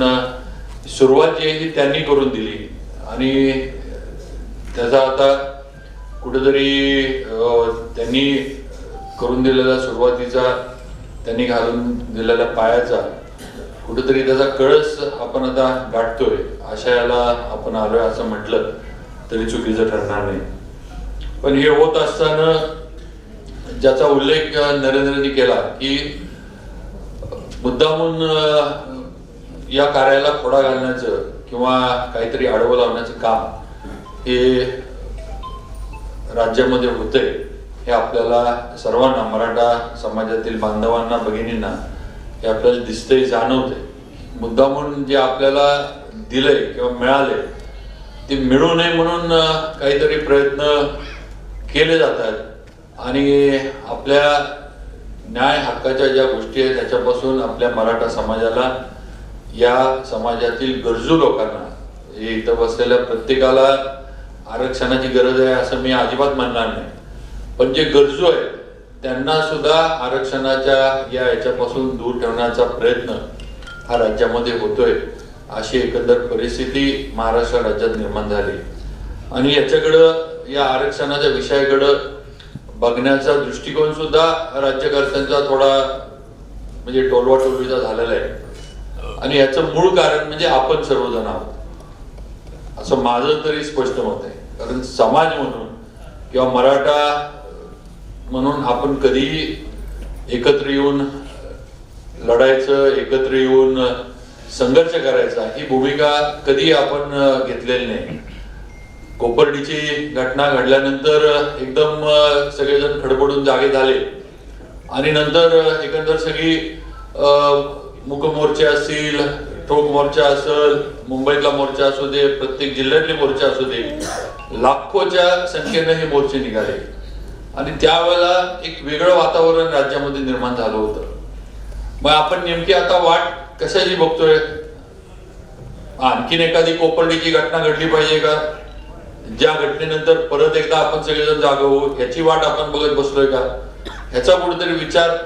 सुरुवात जी आहे ती त्यांनी करून दिली आणि त्याचा आता कुठेतरी त्यांनी करून दिलेला सुरुवातीचा, त्यांनी घालून दिलेल्या पायाचा कुठेतरी त्याचा कळस आपण आता गाठतोय. अशा याला आपण आलोय असं म्हटलं तरी चुकीचं ठरणार नाही. पण हे होत असताना ज्याचा उल्लेख नरेंद्रनी केला की मुद्दामून या कार्याला खोडा घालण्याचं किंवा काहीतरी आडवं लावण्याचं काम हे राज्यामध्ये होतंय, हे आपल्याला सर्वांना, मराठा समाजातील बांधवांना, भगिनींना हे आपल्याला दिसतंय, जाणवतंय. मुद्दामून जे आपल्याला दिलंय किंवा मिळालंय ते मिळू नये म्हणून काहीतरी प्रयत्न केले जातात आणि आपल्या न्याय हक्काच्या ज्या गोष्टी आहेत त्याच्यापासून आपल्या मराठा समाजाला, या समाजातील गरजू लोकांना, हे इथं बसलेल्या प्रत्येकाला आरक्षणाची गरज आहे असं मी अजिबात म्हणणार नाही, पण जे गरजू आहेत त्यांना सुद्धा आरक्षणाच्या या याच्यापासून दूर ठेवण्याचा प्रयत्न हा राज्यामध्ये होतोय. अशी एकंदर परिस्थिती महाराष्ट्र राज्यात निर्माण झाली आणि याच्याकडं, या आरक्षणाच्या विषयाकडं बघण्याचा दृष्टिकोन सुद्धा राज्यकर्त्यांचा थोडा म्हणजे टोलवाटोलवीचा झालेला आहे. आणि याचं मूळ कारण म्हणजे आपण सर्वजण आहोत असं माझं तरी स्पष्ट मत आहे. कारण समाज म्हणून किंवा मराठा म्हणून आपण कधी एकत्र येऊन लढायचं, एकत्र येऊन संघर्ष करायचा ही भूमिका कधी आपण घेतलेली नाही. कोपर्डीची घटना घडल्यानंतर एकदम सगळेजण खडबडून जागे झाले आणि नंतर एकंदर सगळी मुकमोर्चे असतील, ठोक मोर्चा असेल, मुंबईतला मोर्चा असू दे, प्रत्येक जिल्ह्यातले मोर्चा असू दे, लाखोच्या संख्येने हे मोर्चे निघाले आणि त्यावेळेला एक वेगळं वातावरण राज्यामध्ये निर्माण झालं होतं. मग आपण नेमकी आता वाट कशाची बघतोय? आणखीन एखादी कोपर्डीची घटना घडली पाहिजे का, ज्या घटनेनंतर परत एकदा आपण सगळेजण जागा होऊ, याची वाट आपण बघत बसलोय का? ह्याचा कुठेतरी विचार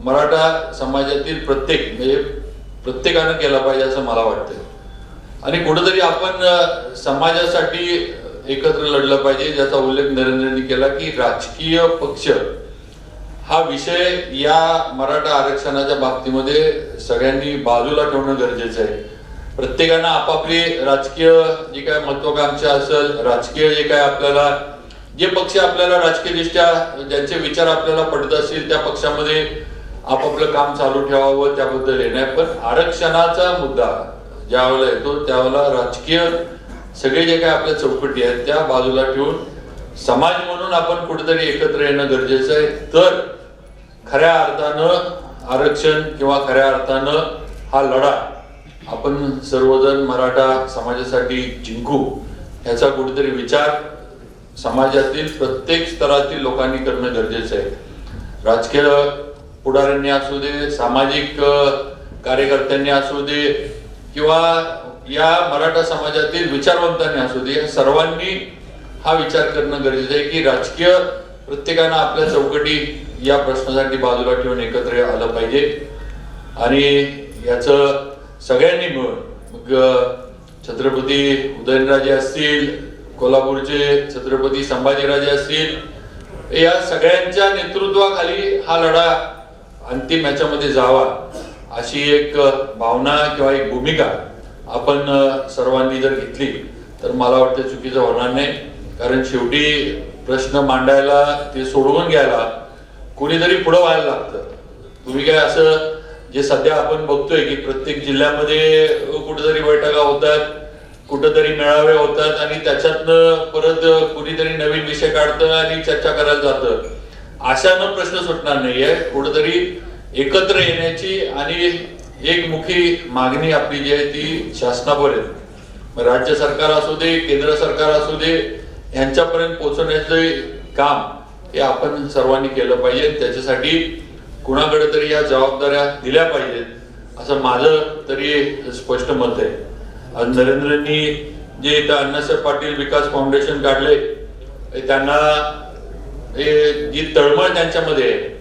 मराठा समाजातील प्रत्येकानं केला पाहिजे असं मला वाटतं. आणि कुठेतरी आपण समाजासाठी एकत्र लढलं पाहिजे, ज्याचा उल्लेख नरेंद्रनी केला की राजकीय पक्ष हा विषय या मराठा आरक्षणाच्या बाबतीमध्ये सगळ्यांनी बाजूला ठेवणं गरजेचं आहे. प्रत्येकानं आपापली राजकीय जी काय महत्वाकांक्षा असेल, राजकीय जे काय आपल्याला जे पक्ष आपल्याला राजकीयदृष्ट्या ज्यांचे विचार आपल्याला पडत असतील त्या पक्षामध्ये आपापलं काम चालू ठेवावं, त्याबद्दल हे नाही. पण आरक्षणाचा मुद्दा ज्या वेळेला येतो त्यावेळेला राजकीय सगळे जे काय आपल्या चौकटी आहेत त्या बाजूला ठेवून समाज म्हणून आपण कुठेतरी एकत्र येणं गरजेचं आहे. तर खऱ्या अर्थानं आरक्षण किंवा खऱ्या अर्थानं हा लढा आपण सर्वजण मराठा समाजासाठी जिंकू, ह्याचा कुठेतरी विचार समाजातील प्रत्येक स्तरातील लोकांनी करणं गरजेचं आहे. राजकीय पुढाऱ्यांनी असू दे, सामाजिक कार्यकर्त्यांनी असू दे किंवा या मराठा समाजातील विचारवंतांनी असू दे, या सर्वांनी हा विचार करणं गरजेचं आहे की राजकीय प्रत्येकानं आपल्या चौकटी या प्रश्नासाठी बाजूला ठेवून एकत्र आलं पाहिजे. आणि याचं सगळ्यांनी मिळून मग छत्रपती उदयनराजे असतील, कोल्हापूरचे छत्रपती संभाजीराजे असतील, या सगळ्यांच्या नेतृत्वाखाली हा लढा अंतिम याच्यामध्ये जावा अशी एक भावना किंवा एक भूमिका आपण सर्वांनी जर घेतली तर मला वाटतं चुकीचं होणार नाही. कारण शेवटी प्रश्न मांडायला, ते सोडवून घ्यायला कोणीतरी पुढं व्हायला लागतं. तुम्ही काय असं जे सध्या आपण बघतोय की प्रत्येक जिल्ह्यामध्ये कुठेतरी बैठका होतात, कुठेतरी मेळावे होतात आणि त्याच्यातनं परत कुणीतरी नवीन विषय काढतं आणि चर्चा करायला जातं. अशानं प्रश्न सुटणार नाहीये. कुठेतरी एकत्र येण्याची आणि एकमुखी मागणी आपली जी आहे ती शासनापर्यंत, राज्य सरकार असू दे, केंद्र सरकार असू दे, यांच्यापर्यंत पोहोचवण्याचे काम हे आपण सर्वांनी केलं पाहिजे. त्याच्यासाठी कुणाकडे तरी या जबाबदाऱ्या दिल्या पाहिजेत असं माझं तरी स्पष्ट मत आहे. आज नरेंद्रनी जे इथं अण्णासाहेब पाटील विकास फाउंडेशन काढले, त्यांना जी तळमळ त्यांच्यामध्ये आहे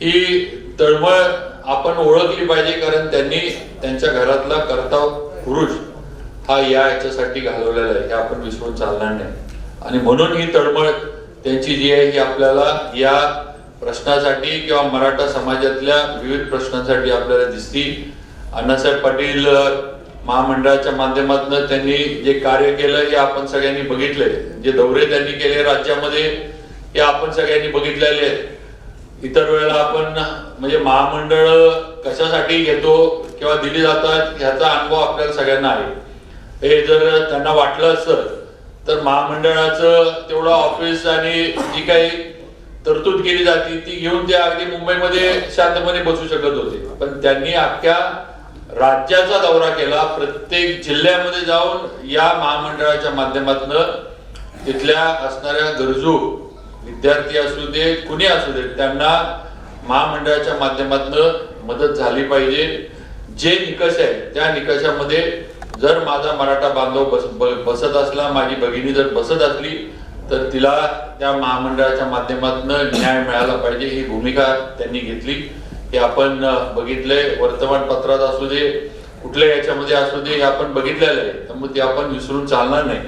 ही तळमळ आपण ओळखली पाहिजे. कारण त्यांनी त्यांच्या घरातला कर्ता पुरुष हा याच्यासाठी घालवलेला आहे, हे आपण विसरून चालणार नाही. आणि म्हणून ही तळमळ त्यांची जी आहे ही आपल्याला या प्रश्नासाठी किंवा मराठा समाजातल्या विविध प्रश्नांसाठी आपल्याला दिसती. अण्णासाहेब पाटील महामंडळाच्या माध्यमातून त्यांनी जे कार्य केलं हे आपण सगळ्यांनी बघितले. जे दौरे त्यांनी केले राज्यामध्ये हे आपण सगळ्यांनी बघितलेले आहेत. इतर वेळेला आपण म्हणजे महामंडळ कशासाठी घेतो किंवा दिली जातात ह्याचा अनुभव आपल्याला सगळ्यांना आहे. हे जर त्यांना वाटलं असतं तर महामंडळाचं तेवढं ऑफिस आणि जी काही तरतूद केली जाते ती घेऊन ते अगदी मुंबईमध्ये शांतपणे बसू शकत होते. पण त्यांनी अख्ख्या राज्याचा दौरा केला, प्रत्येक जिल्ह्यामध्ये जाऊन या महामंडळाच्या माध्यमातून तिथल्या असणाऱ्या गरजू विद्यार्थी असू दे, कुणी असू दे, त्यांना महामंडळाच्या माध्यमातून मदत झाली पाहिजे. जे निकष आहे त्या निकषामध्ये जर माझा मराठा बांधव बसत असला, माझी भगिनी जर बसत असली तर तिला त्या महामंडळाच्या माध्यमातून न्याय मिळाला पाहिजे, ही भूमिका त्यांनी घेतली. हे आपण बघितलंय, वर्तमानपत्रात असू दे, कुठल्या याच्यामध्ये असू दे, हे आपण बघितलेलं आहे. त्यामुळे ते आपण विसरून चालणार नाही.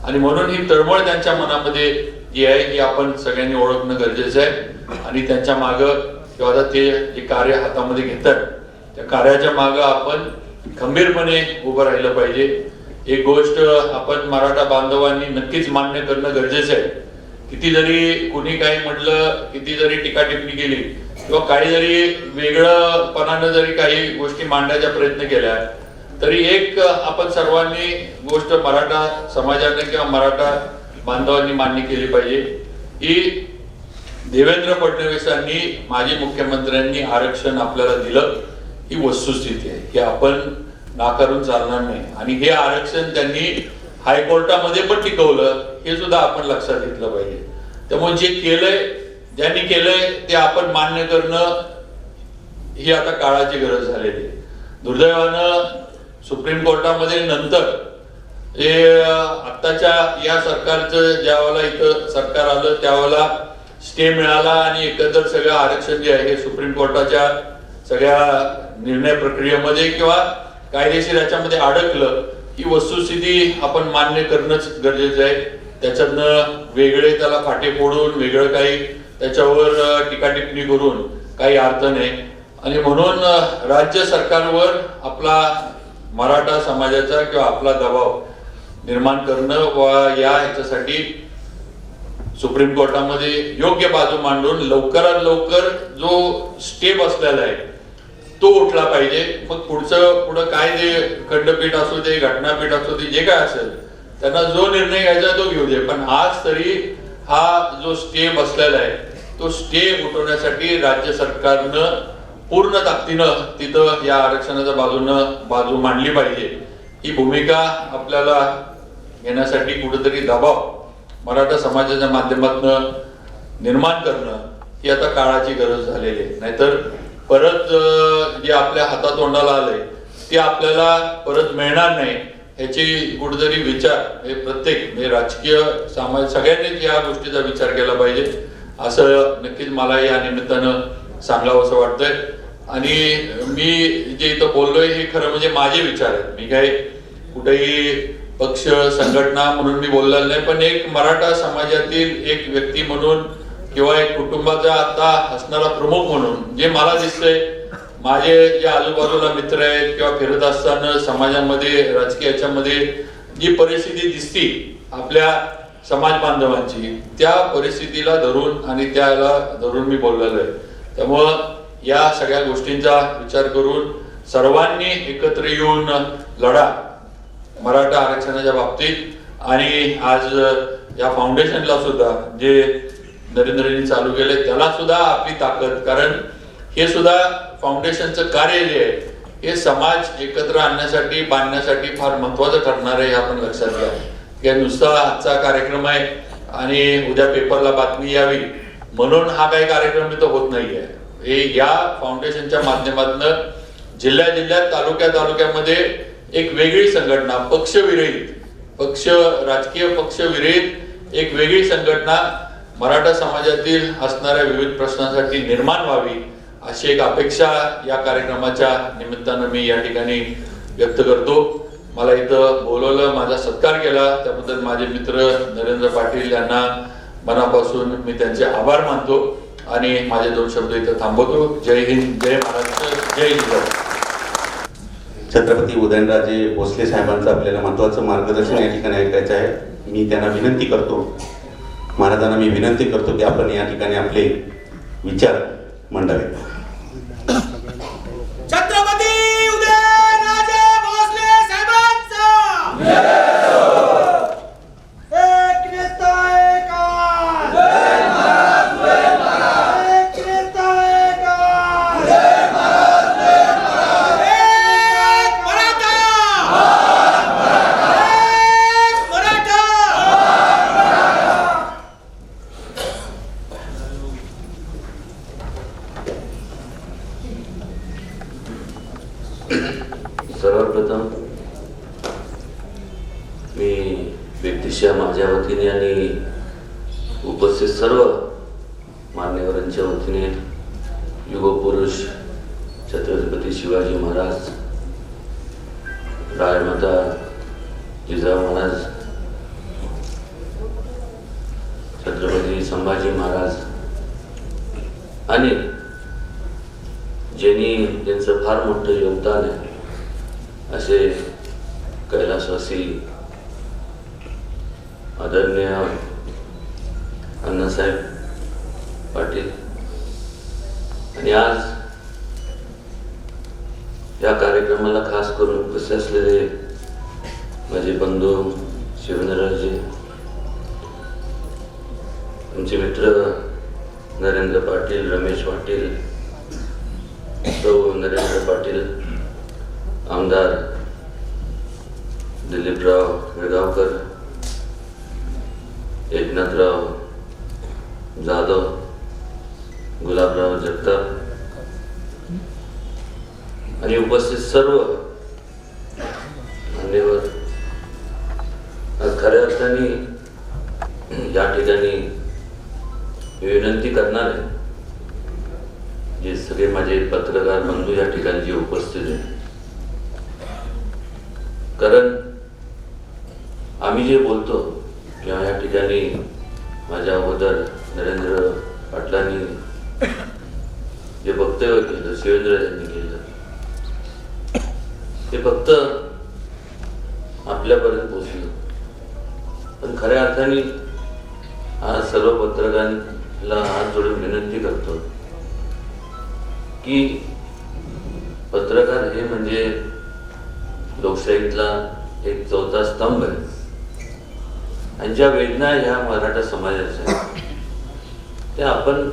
आणि म्हणून ही तळमळ त्यांच्या मनामध्ये जी आहे ही आपण सगळ्यांनी ओळखणं गरजेचं आहे. आणि त्यांच्या मागं किंवा आता ते जे कार्य हातामध्ये घेतात त्या कार्याच्या मागं आपण खंबीरपणे उभं राहिलं पाहिजे. एक गोष्ट आपण मराठा बांधवांनी नक्कीच मान्य करणं गरजेचं आहे. किती जरी कुणी काही म्हटलं, किती जरी टीका टिप्पणी केली किंवा काही जरी वेगळंपणानं जरी काही गोष्टी मांडण्याचा प्रयत्न केला तरी एक आपण सर्वांनी गोष्ट मराठा समाजाने किंवा मराठा बांधवांनी मान्य केली पाहिजे की देवेंद्र फडणवीसांनी, माजी मुख्यमंत्र्यांनी आरक्षण आपल्याला दिलं ही वस्तुस्थिती आहे. की आपण नाकारून चालणार नाही. आणि हे आरक्षण त्यांनी हायकोर्टामध्ये पण टिकवलं, हे सुद्धा आपण लक्षात घेतलं पाहिजे. त्यामुळे जे केलंय, ज्यांनी केलंय ते आपण मान्य करणं ही आता काळाची गरज झालेली आहे. दुर्दैवानं सुप्रीम कोर्टामध्ये नंतर हे आत्ताच्या या सरकारचं ज्यावेळेला इथं सरकार आलं त्यावेळेला स्टे मिळाला आणि एकंदर सगळं आरक्षण जे आहे हे सुप्रीम कोर्टाच्या सगळ्या निर्णय प्रक्रियेमध्ये किंवा कायदेशीर याच्यामध्ये अडकलं. ही वस्तुस्थिती आपण मान्य करणंच गरजेचं आहे. त्याच्यातनं वेगळे त्याला फाटे फोडून वेगळं काही त्याच्यावर टीका टिप्पणी करून काही अर्थ नाही. आणि म्हणून राज्य सरकारवर आपला मराठा समाजाचा किंवा आपला दबाव निर्माण करणं व या ह्याच्यासाठी सुप्रीम कोर्टामध्ये योग्य बाजू मांडून लवकरात लवकर जो स्टे बसलेला आहे तो उठला पाहिजे. मग पुढं काय जे खंडपीठ असू दे, घटनापीठ असू दे, जे काय असेल त्यांना जो निर्णय घ्यायचा तो घेऊ दे. पण आज तरी हा जो स्टे बसलेला आहे तो स्टे उठवण्यासाठी राज्य सरकारनं पूर्ण ताकदीनं तिथं या आरक्षणाच्या बाजू मांडली पाहिजे. ही भूमिका आपल्याला घेण्यासाठी कुठेतरी दबाव मराठा समाजाच्या माध्यमातून निर्माण करणं ही आता काळाची गरज झालेली आहे. नाहीतर परत जे आपल्या हातातोंडाला आलंय ते आपल्याला परत मिळणार नाही ह्याची कुठेतरी विचार हे प्रत्येक म्हणजे राजकीय समाज सगळ्यांनीच या गोष्टीचा विचार केला पाहिजे असं नक्कीच मला या निमित्तानं सांगावं असं वाटतंय. आणि मी जे इथं बोललोय हे खरं म्हणजे माझे विचार आहेत. मी काही कुठेही पक्ष संघटना म्हणून मी बोललेलं नाही, पण एक मराठा समाजातील एक व्यक्ती म्हणून किंवा एक कुटुंबाचा आता असणारा प्रमुख म्हणून जे मला दिसतंय, माझे जे आजूबाजूला मित्र आहेत किंवा फिरत असताना समाजामध्ये राजकीय याच्यामध्ये जी परिस्थिती दिसती आपल्या समाज बांधवांची त्या परिस्थितीला धरून आणि त्याला धरून मी बोललेलो आहे. त्यामुळं या सगळ्या गोष्टींचा विचार करून सर्वांनी एकत्र येऊन लढा मराठा आरक्षणाच्या बाबतीत. आणि आज या फाउंडेशनला सुद्धा जे नरेंद्रजींनी चालू केले त्याला सुद्धा आपली ताकद, कारण हे सुद्धा फाउंडेशनचं कार्य जे आहे हे समाज एकत्र आणण्यासाठी बांधण्यासाठी फार महत्वाचं ठरणार आहे हे आपण लक्षात घ्या. की नुसता आजचा कार्यक्रम आहे आणि उद्या पेपरला बातमी यावी म्हणून हा काही कार्यक्रम इथं होत नाहीये. हे या फाउंडेशनच्या माध्यमातून जिल्ह्यात तालुक्यामध्ये एक वेगळी संघटना राजकीय पक्ष विरहित एक वेगळी संघटना मराठा समाजातील असणाऱ्या विविध प्रश्नांसाठी निर्माण व्हावी अशी एक अपेक्षा या कार्यक्रमाच्या निमित्तानं मी या ठिकाणी व्यक्त करतो. मला इथं बोलवलं, माझा सत्कार केला त्याबद्दल माझे मित्र नरेंद्र पाटील यांना मनापासून मी त्यांचे आभार मानतो आणि माझे 2 शब्द इथं थांबवतो. जय हिंद, जय महाराष्ट्र, जय जिजाऊ. छत्रपती उदयनराजे भोसले साहेबांचं आपल्याला महत्त्वाचं मार्गदर्शन या ठिकाणी ऐकायचं आहे. मी त्यांना विनंती करतो, महाराजांना मी विनंती करतो की आपण या ठिकाणी आपले विचार मांडावेत. छत्रपती उदयनराजे भोसले साहेबांचा एक नेता एक आवाज. एक नेता एक आवाज. एक मराठा. एक मराठा. सर्वप्रथम मी व्यक्तिशः माझ्या वतीने आणि उपस्थित सर्व मान्यवरांच्या वतीने युगपुरुष छत्रपती शिवाजी महाराज, राजमाता जिजाऊ महाराज, छत्रपती संभाजी महाराज आणि ज्यांचं फार मोठं योगदान आहे असे कैलासवासी आदरणीय अण्णासाहेब पाटील आणि आज या कार्यक्रमाला खास करून उपस्थित असलेले माझे बंधू शिवेंद्रराजे, आमचे मित्र नरेंद्र पाटील, रमेश पाटील, नरेंद्र पाटील, आमदार दिलीपराव हेळगावकर, एकनाथराव जाधव, गुलाबराव जगताप आणि उपस्थित सर्व मान्यवर, आज खऱ्या अर्थाने या ठिकाणी विनंती करणार आहे, जे सगळे माझे पत्रकार बंधू या ठिकाणी जे उपस्थित आहेत, कारण आम्ही जे बोलतो किंवा या ठिकाणी माझ्या अगोदर नरेंद्र पाटलांनी जे वक्तव्य केलं, शिवेंद्र यांनी केलं, ते फक्त आपल्यापर्यंत पोहोचलं. पण खऱ्या अर्थाने आज सर्व पत्रकारांना हात जोडून विनंती करतो की पत्रकार हे म्हणजे लोकशाहीतला एक चौथा स्तंभ आहे आणि ज्या वेदना ह्या मराठा समाजाच्या त्या आपण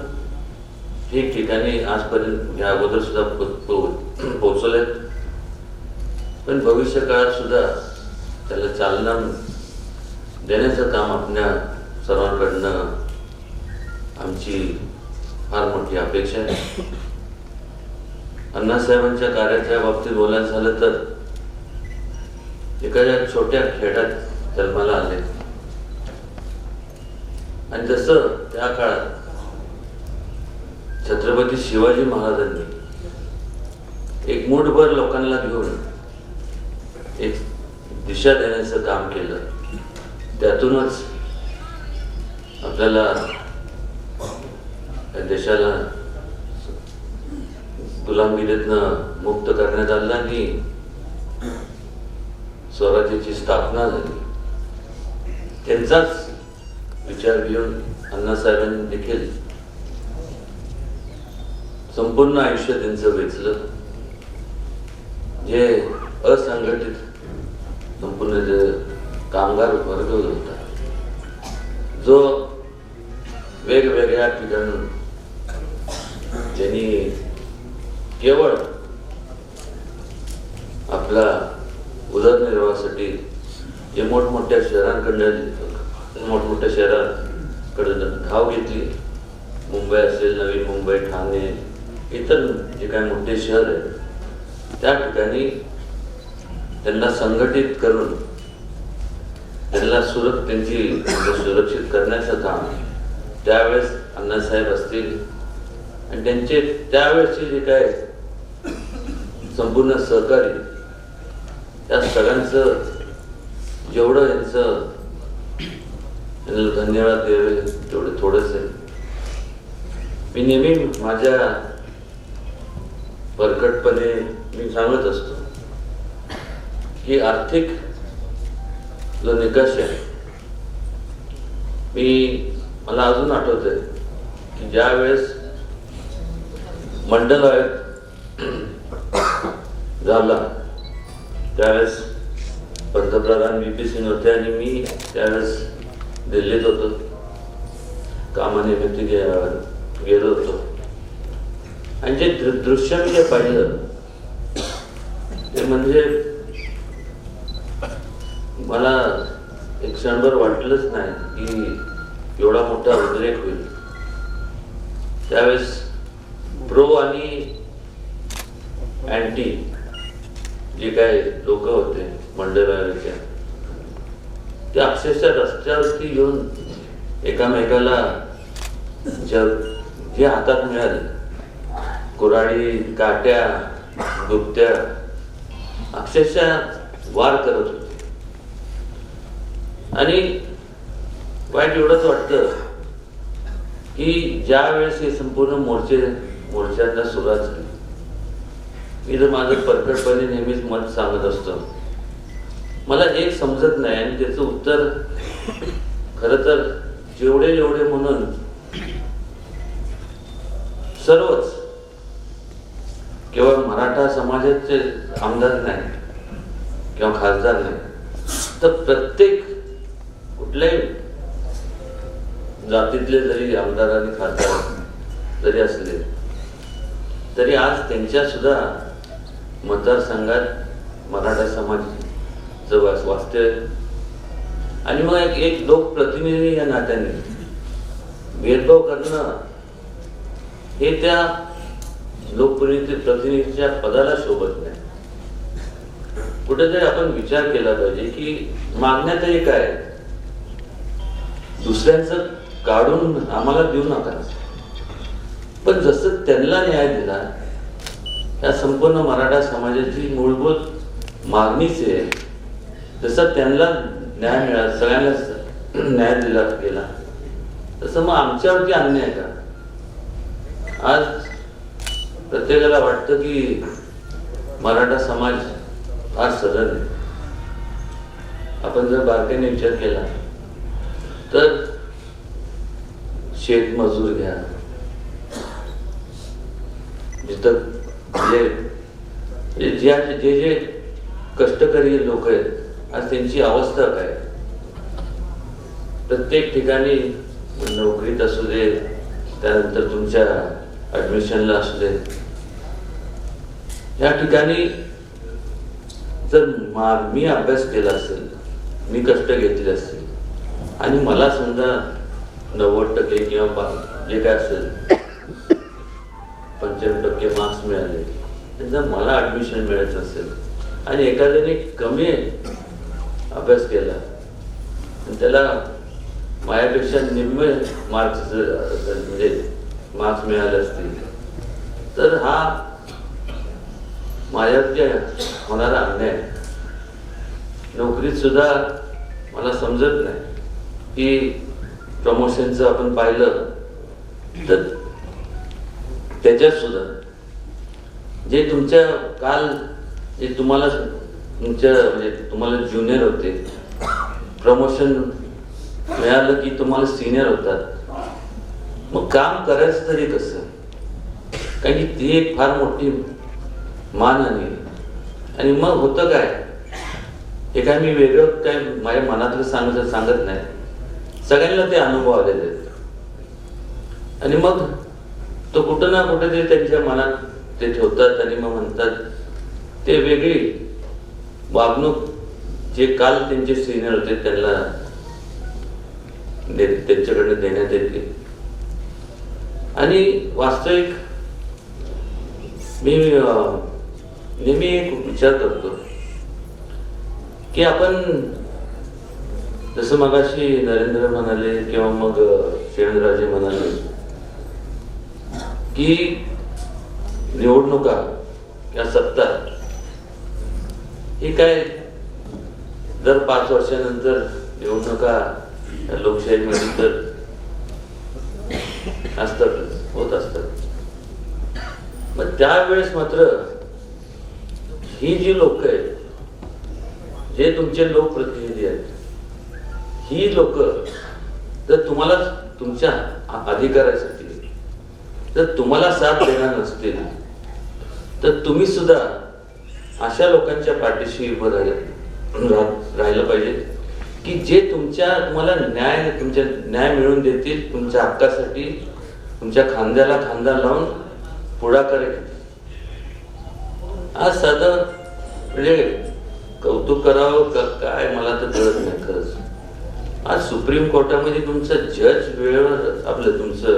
ठिकठिकाणी आजपर्यंत या अगोदर सुद्धा पोहोचवलेत, पण भविष्य काळात सुद्धा त्याला चालना देण्याचं काम आपल्या सर्वांकडनं आमची फार मोठी अपेक्षा आहे. अण्णासाहेबांच्या कार्याच्या बाबतीत बोलायचं झालं तर एखाद्या छोट्या खेड्यात जन्माला आले आणि जसं त्या काळात छत्रपती शिवाजी महाराजांनी एक मुठभर लोकांना घेऊन एक दिशा देण्याचं काम केलं, त्यातूनच आपल्याला या देशाला गुलामगिरीतनं मुक्त करण्यात आलं आणि स्वराज्याची स्थापना झाली. त्यांचाच विचार घेऊन अण्णासाहेबांनी देखील संपूर्ण आयुष्य त्यांचं वेचलं. जे असंघटित संपूर्ण जे कामगार वर्ग होता, जो वेगवेगळ्या ठिकाणून त्यांनी केवळ आपला उदरनिर्वाहासाठी जे मोठमोठ्या शहरांकडे धाव घेतली, मुंबई असेल, नवी मुंबई, ठाणे, इतर जे काही मोठे शहर आहेत, त्या ठिकाणी त्यांना संघटित करून त्यांना त्यांची सुरक्षित करण्याचं काम त्यावेळेस अण्णासाहेब असतील आणि त्यांचे त्यावेळेचे जे काय संपूर्ण सहकारी, त्या सगळ्यांचं जेवढं यांचं धन्यवाद द्यावे तेवढे थोडंच आहे. मी नेहमी माझ्या परकटपणे मी सांगत असतो की आर्थिक जो निकष आहे, मला अजून आठवतंय की ज्या वेळेस मंडल आयोग झाला त्यावेळेस पंतप्रधान VP सिंग होते आणि मी त्यावेळेस दिल्लीत होतो, कामानिमित्त गेलो होतो आणि जे दृश्य मी जे पाहिलं ते म्हणजे मला एक क्षणभर वाटलंच नाही की एवढा मोठा उद्रेक होईल. त्यावेळेस प्रो आणि अँटी जे काही लोक होते मंडळाच्या, ते अक्षरशः रस्त्यावरती येऊन एकामेकाला जे हातात मिळाले, कुऱ्हाडी, काट्या, गुप्त्या, अक्षरशः वार करत होते. आणि वाईट एवढंच वाटतं की ज्या वेळेस हे संपूर्ण मोर्चांना सुरुवात झाली, मी तर माझं परकटपणे नेहमीच मत सांगत असतो, मला एक समजत नाही आणि त्याचं उत्तर खरं तर जेवढे म्हणून सर्वच केवळ मराठा समाजाचे आमदार नाही किंवा खासदार नाही, तर प्रत्येक कुठल्याही जातीतले जरी आमदार आणि खासदार जरी असले तरी आज त्यांच्या सुद्धा मतदारसंघात मराठा समाज वाचते आणि मग एक लोकप्रतिनिधी या नात्याने भेदभाव करणं हे त्या लोकप्रतिनिधीच्या पदाला शोभत नाही. कुठेतरी आपण विचार केला पाहिजे की मागण्या तरी काय, दुसऱ्यांचं काढून आम्हाला देऊ नका, पण जसं त्यांना न्याय दिला या संपूर्ण मराठा समाजाची मूलभूत मागणीच आहे, जसं त्यांना न्याय मिळाला, सगळ्यांना न्याय दिला गेला, तसं मग आमच्यावरती अन्याय का? आज प्रत्येकाला वाटतं की मराठा समाज फार सरळ आहे. आपण जर बारकाईने विचार केला तर शेतमजूर घ्या, जिथं जे कष्टकरी लोक आहेत आज त्यांची अवस्था काय? प्रत्येक ठिकाणी नोकरीत असू दे, त्यानंतर तुमच्या ऍडमिशनला असू दे, या ठिकाणी जर मी अभ्यास केला असेल, मी कष्ट घेतले असतील आणि मला समजा 90% किंवा जे काय असेल 95% मार्क्स मिळाले, जर मला ऍडमिशन मिळायचं असेल आणि एखाद्याने कमी अभ्यास केला आणि त्याला माझ्यापेक्षा निम्मे मार्क्स म्हणजे मार्क्स मिळाले असतील, तर हा माझ्यावरती होणारा अन्याय. नोकरीत सुद्धा मला समजत नाही की प्रमोशनचं आपण पाहिलं तर त्याच्यात सुद्धा जे तुमच्या काल जे तुम्हाला तुमच्या म्हणजे तुम्हाला ज्युनियर होते, प्रमोशन मिळालं की तुम्हाला सिनियर होतात, मग काम करायचं तरी कसं? कारण की ती एक फार मोठी मानहानी. आणि मग होतं काय, हे काय मी वेगळं काय माझ्या मनातलं सांगत नाही, सगळ्यांना ते अनुभव आलेले आहेत. आणि मग तो कुठं ना कुठेतरी त्यांच्या मनात ते ठेवतात आणि मग म्हणतात ते वेगळी वागणूक जे काल त्यांचे सिनियर होते त्यांना त्यांच्याकडे देण्यात येते. आणि वास्तविक मी नेहमी एक विचार करतो की आपण जसं मगाशी नरेंद्र म्हणाले किंवा मग शेणराजे म्हणाले की निवडणुका किंवा सत्ता ही काय दर 5 वर्षानंतर निवडणुका लोकशाहीमध्ये तर असतात, होत असतात. मग त्यावेळेस मात्र ही जी लोक आहेत, जे तुमचे लोकप्रतिनिधी आहेत, ही लोक जर तुम्हाला तुमच्या अधिकारासाठी जर तुम्हाला साथ देणार नसतील तर तुम्ही सुद्धा अशा लोकांच्या पाठीशी उभं राहिलं पाहिजे की जे तुम्हाला न्याय मिळवून देतील, तुमच्या हक्कासाठी तुमच्या खांद्याला खांदा लावून पुढाकार घेतील. आज साधं म्हणजे कौतुक करावं काय मला तर कळत नाही खरंच. आज सुप्रीम कोर्टामध्ये तुमचं जज वेळेवर आपलं तुमचं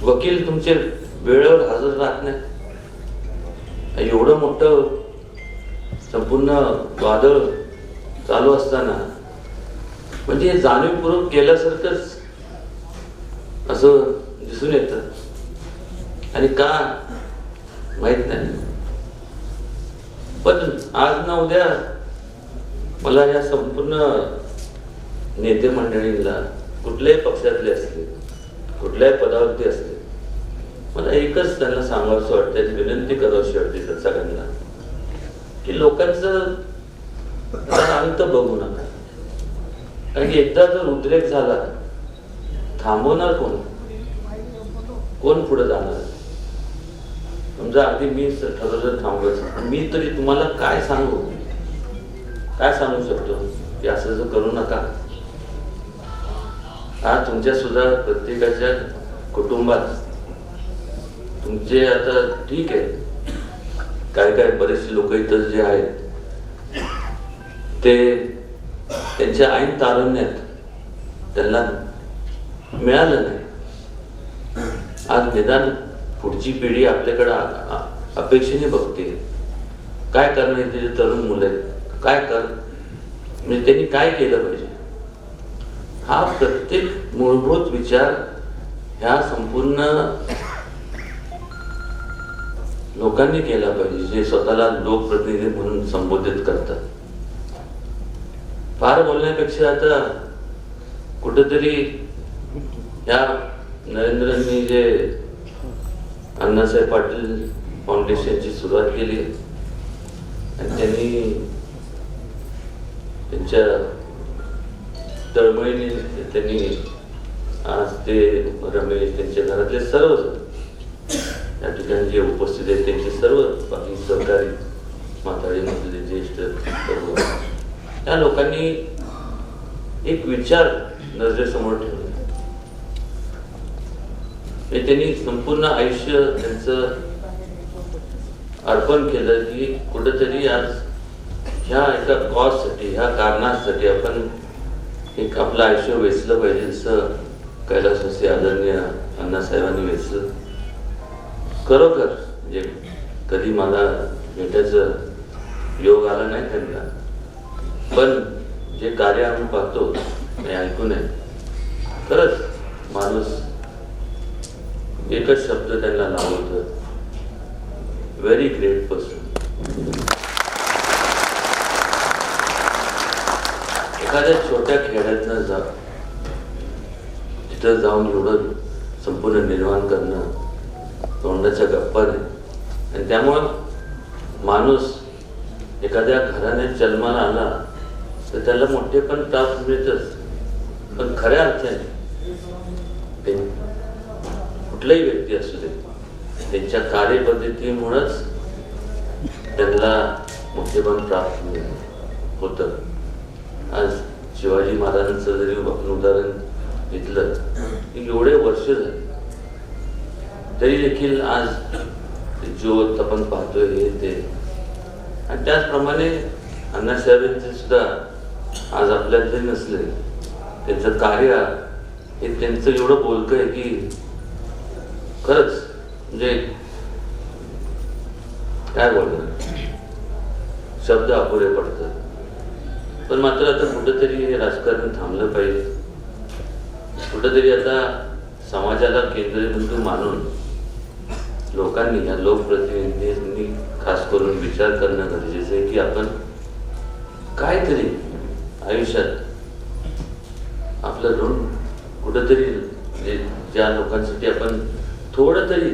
वकील तुमचे वेळेवर हजर राहत नाही. एवढं मोठं संपूर्ण वादळ चालू असताना म्हणजे हे जाणीवपूर्वक केल्यासारखंच असं दिसून येतं. आणि का माहित नाही, पण आज ना उद्या मला या संपूर्ण नेते मंडळींना कुठल्याही पक्षातले असले, कुठल्याही पदावरती असले, मला एकच त्यांना सांगावंसं वाटतं, विनंती करावीशी वाटते सगळ्यांना की लोकांचं अंत बघू नका. कारण की एकदा जर उद्रेक झाला थांबवणार कोण पुढे जाणार? समजा आधी मी ठरवलं थांबवायचं, मी तरी तुम्हाला काय सांगू शकतो की असं जर करू नका. आज तुमच्या सुद्धा प्रत्येकाच्या कुटुंबात तुमचे आता ठीक आहे, काय बरेचसे लोक इतर जे आहेत ते त्यांच्या ऐन तारुण्यात त्यांना मिळालं नाही. आज निदान पुढची पिढी आपल्याकडे अपेक्षेने बघते. काय करणार त्याचे तरुण मुलं आहेत, काय कर म्हणजे त्यांनी काय केलं पाहिजे, हा प्रत्येक मूलभूत विचार ह्या संपूर्ण लोकांनी केला पाहिजे, जे स्वतःला लोकप्रतिनिधी म्हणून संबोधित करतात. फार बोलण्यापेक्षा आता कुठेतरी या नरेंद्रांनी जे अण्णासाहेब पाटील फाउंडेशनची सुरुवात केली आणि त्यांनी त्यांच्या तळमळीने त्यांनी आज ते रमेश त्यांच्या घरातले सर्व या ठिकाणी जे उपस्थित आहेत त्यांचे सर्व बाकी सहकारी म्हातारीमधले ज्येष्ठ सर्व या लोकांनी एक विचार नजरेसमोर ठेवला. त्यांनी संपूर्ण आयुष्य त्यांचं अर्पण केलं की कुठेतरी आज ह्या एका कॉजसाठी, ह्या कारणासाठी आपण एक आपलं आयुष्य वेचलं पाहिजे, जसं कैलासवासी आदरणीय अण्णासाहेबांनी वेचलं. खरोखर म्हणजे कधी मला भेटायचं योग आला नाही त्यांना, पण जे कार्य आम्ही पाहतो हे ऐकून आहे, खरंच माणूस एकच शब्द त्यांना लावतो, व्हेरी ग्रेट पर्सन. एखाद्या छोट्या खेड्यातनं तिथं जाऊन एवढं संपूर्ण निर्माण करणं तोंडाच्या गप्पा नाही. आणि त्यामुळं माणूस एखाद्या घराण्यात जन्माला आला तर त्याला मोठेपण प्राप्त मिळतच, पण खऱ्या अर्थाने कुठलाही व्यक्ती असू दे त्यांच्या कार्यपद्धतीमुळंच त्यांना मोठेपण प्राप्त होतं. आज शिवाजी महाराजांचं जरी आपण उदाहरण घेतलं की एवढे वर्ष झाले तरी देखील आज ज्योत आपण पाहतोय हे ते. आणि त्याचप्रमाणे अण्णासाहेबांचे सुद्धा आज आपल्यात जरी नसले त्यांचं कार्य हे त्यांचं एवढं बोलकं आहे की खरंच म्हणजे काय बोलणार, शब्द अपुरे पडतात. पण मात्र आता कुठंतरी हे राजकारण थांबलं पाहिजे. कुठंतरी आता समाजाला केंद्रबिंदू मानून लोकांनी, या लोकप्रतिनिधींनी खास करून विचार करणं गरजेचं आहे की आपण काहीतरी आयुष्यात आपलं ऋण कुठंतरी ज्या लोकांसाठी आपण थोडं तरी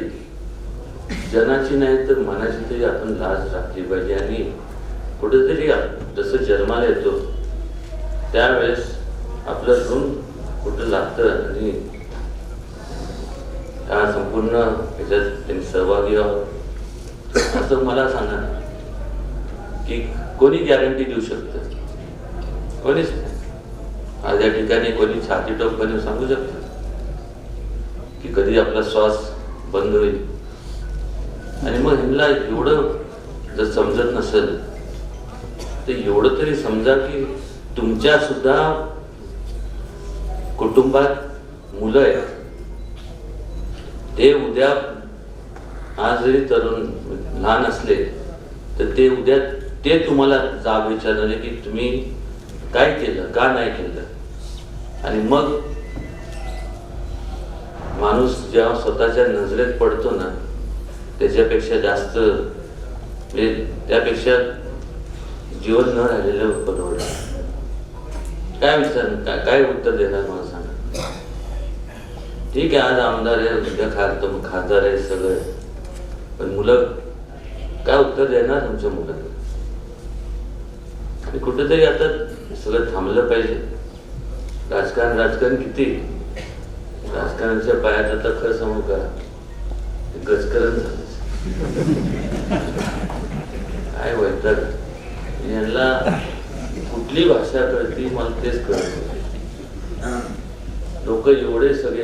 जनाची नाही तर मनाची तरी आपण लाज राखली पाहिजे. आणि कुठेतरी जसं जन्माला येतो त्यावेळेस आपलं ऋण कुठं लागतं आणि या संपूर्ण ह्याच्यात त्यांनी सहभागी व्हावं असं मला सांगा की कोणी गॅरंटी देऊ शकतं? कोणीच नाही. आज या ठिकाणी कोणी छाती टोकपणे सांगू शकतं की कधी आपला श्वास बंद होईल? आणि मग ह्यांना एवढं जर समजत नसेल तर एवढं तरी समजा की तुमच्या सुद्धा कुटुंबात मुलं आहेत, ते उद्या आज जरी तरुण लहान असले तर ते उद्या ते तुम्हाला जाब विचारणारे की तुम्ही काय केलं, का नाही केलं. आणि मग माणूस जेव्हा स्वतःच्या नजरेत पडतो ना त्याच्यापेक्षा जास्त म्हणजे त्यापेक्षा जीवन न राहिलेलं परवडलं. काय विचार काय उत्तर देणार मला सांगा? ठीक आहे आज आमदार आहे, उद्या खासदार आहे सगळं, पण मुलं काय उत्तर देणार तुमच्या मुलांना? आणि कुठेतरी आता सगळं थांबलं पाहिजे. राजकारण किती राजकारणाच्या पायात आता खरं सांगू का गजकरण झालं. काय वैताग, यांना कुठली भाषा कळती मला तेच कळत. लोक एवढे सगळे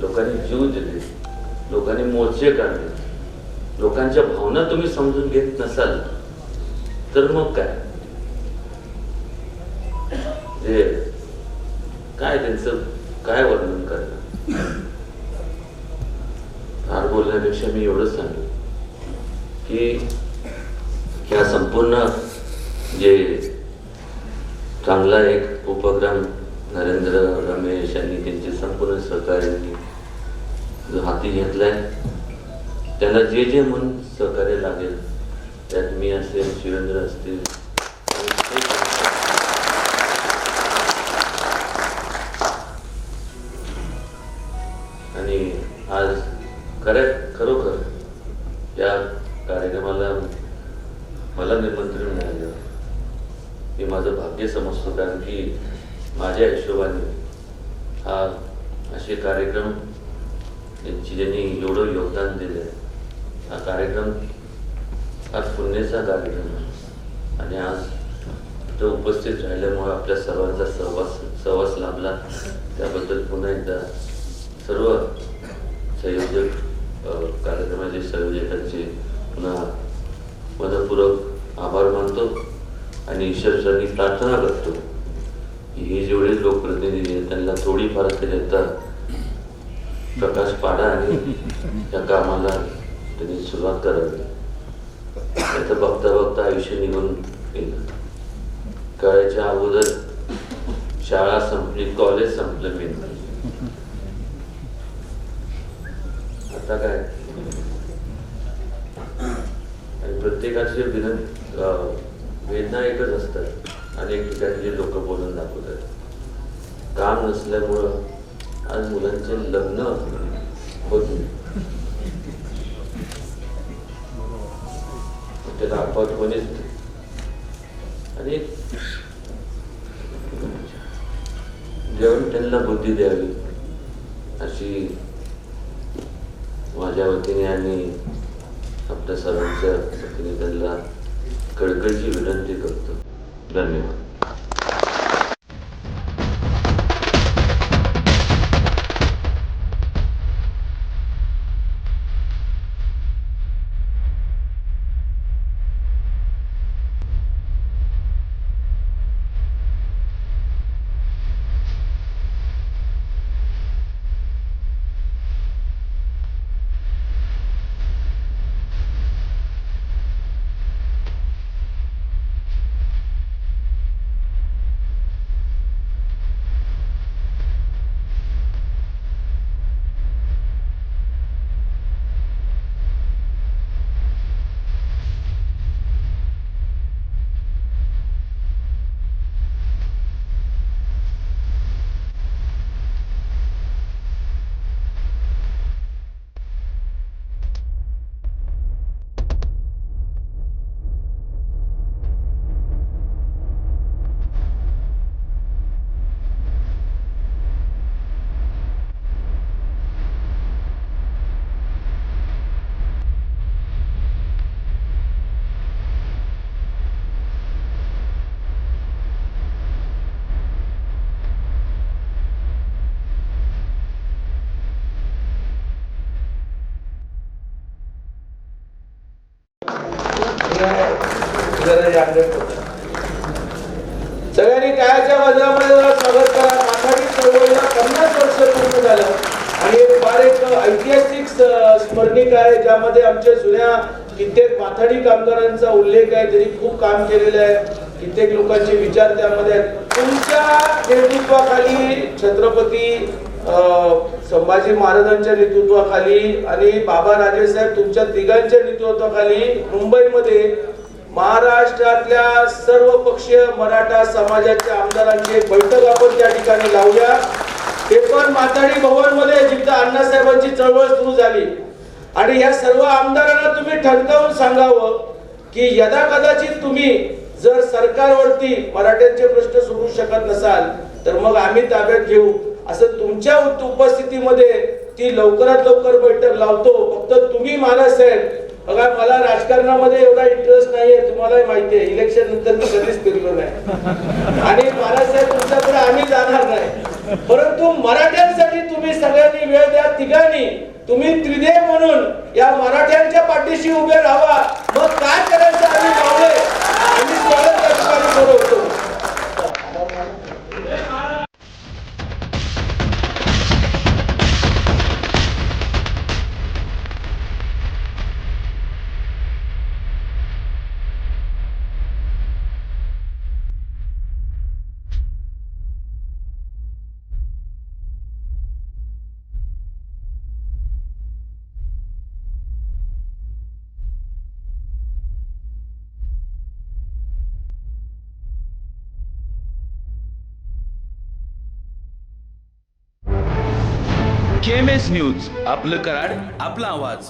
लोकांनी जीव दिले, लोकांनी मोर्चे काढले, लोकांच्या भावना तुम्ही समजून घेत नसाल तर मग काय? जे काय त्यांचं काय वर्णन करणार. फार बोलण्यापेक्षा मी एवढंच सांगेन की ह्या संपूर्ण जे चांगला एक उपक्रम नरेंद्र रमेश यांनी त्यांचे संपूर्ण सहकार्यांनी जो हाती घेतलाय, त्यांना जे जे म्हणून सहकार्य लागेल त्यात मी असेल, शिवेंद्र असतील, आणि आज खरोखर या कार्यक्रमाला मला निमंत्रण मिळालं हे माझं भाग्य समजतो. कारण की माझ्या हिशोबाने हा असे कार्यक्रम ज्यांनी एवढं योगदान दिलं, हा कार्यक्रम आज पुण्याचा कार्यक्रम आहे आणि आज तो उपस्थित राहिल्यामुळे आपल्या सर्वांचा सहवास लाभला. त्याबद्दल पुन्हा एकदा सर्व संयोजक, कार्यक्रमाचे संयोजकांचे पुन्हा मनपूर्वक आभार मानतो आणि ईश्वरांनी प्रार्थना करतो की हे जेवढे लोकप्रतिनिधी आहेत त्यांना थोडीफार त्याचा प्रकाश पाडा आणि या कामाला त्यांनी सुरुवात करावी. याचं बघता बघता आयुष्य निघून गेलं. कळायच्या अगोदर शाळा संपली, कॉलेज संपलं. मी आता काय, आणि प्रत्येकाचे वेदना एकच असतात. अनेक ठिकाणी लोक बोलून दाखवतात. काम नसल्यामुळं आज मुलांचे लग्न होत नाही. त्याला अपवाद कोणीच नाही. आणि जेवण त्यांना बुद्धी द्यावी अशी माझ्या वतीने आणि आपल्या सर्वांच्या वतीने त्यांना कळकळीची विनंती करतो. धन्यवाद. सगळ्यांनी टाळ्याच्या वाजवामध्ये स्वागत करा. माथाडी चळवळीला 50 वर्ष पूर्ण झालं आणि फार एक ऐतिहासिक स्मरणिक आहे ज्यामध्ये आमच्या जुन्या कित्येक माथाडी कामगारांचा उल्लेख आहे. त्यांनी खूप काम केलेलं आहे. कित्येक लोकांचे विचार त्यामध्ये आहेत. तुमच्या नेतृत्वाखाली, छत्रपती संभाजी महाराजांच्या नेतृत्वाखाली आणि बाबा राजेसाहेब तुमच्या तिघांच्या नेतृत्वाखाली मुंबईमध्ये महाराष्ट्रातल्या सर्व पक्षीय मराठा समाजाच्या आमदारांची एक बैठक आपण त्या ठिकाणी लावूया. ते पण माथाडी भवन मध्ये जिथं अण्णासाहेबांची चळवळ सुरू झाली. आणि या सर्व आमदारांना तुम्ही ठणकावून सांगावं की यदा कदाचित तुम्ही जर सरकारवरती मराठ्यांचे प्रश्न सोडवू शकत नसाल तर मग आम्ही ताब्यात घेऊ, असं तुमच्या उपस्थितीमध्ये ती लवकरात लवकर बैठक लावतो. फक्त तुम्ही महाराज साहेब बघा, मला राजकारणामध्ये एवढा इंटरेस्ट नाहीये, तुम्हालाही माहिती आहे. इलेक्शन नंतर मी कधीच फिरलो नाही आणि महाराज साहेब तुमच्याकडे आम्ही जाणार नाही. परंतु मराठ्यांसाठी तुम्ही सगळ्यांनी वेळ द्या. तिघांनी तुम्ही त्रिदेव म्हणून या मराठ्यांच्या पाठीशी उभे राहा. मग काय करायचं आम्ही पावले आम्ही स्वागत करतो. KMS न्यूज आपलं कराड आपला आवाज.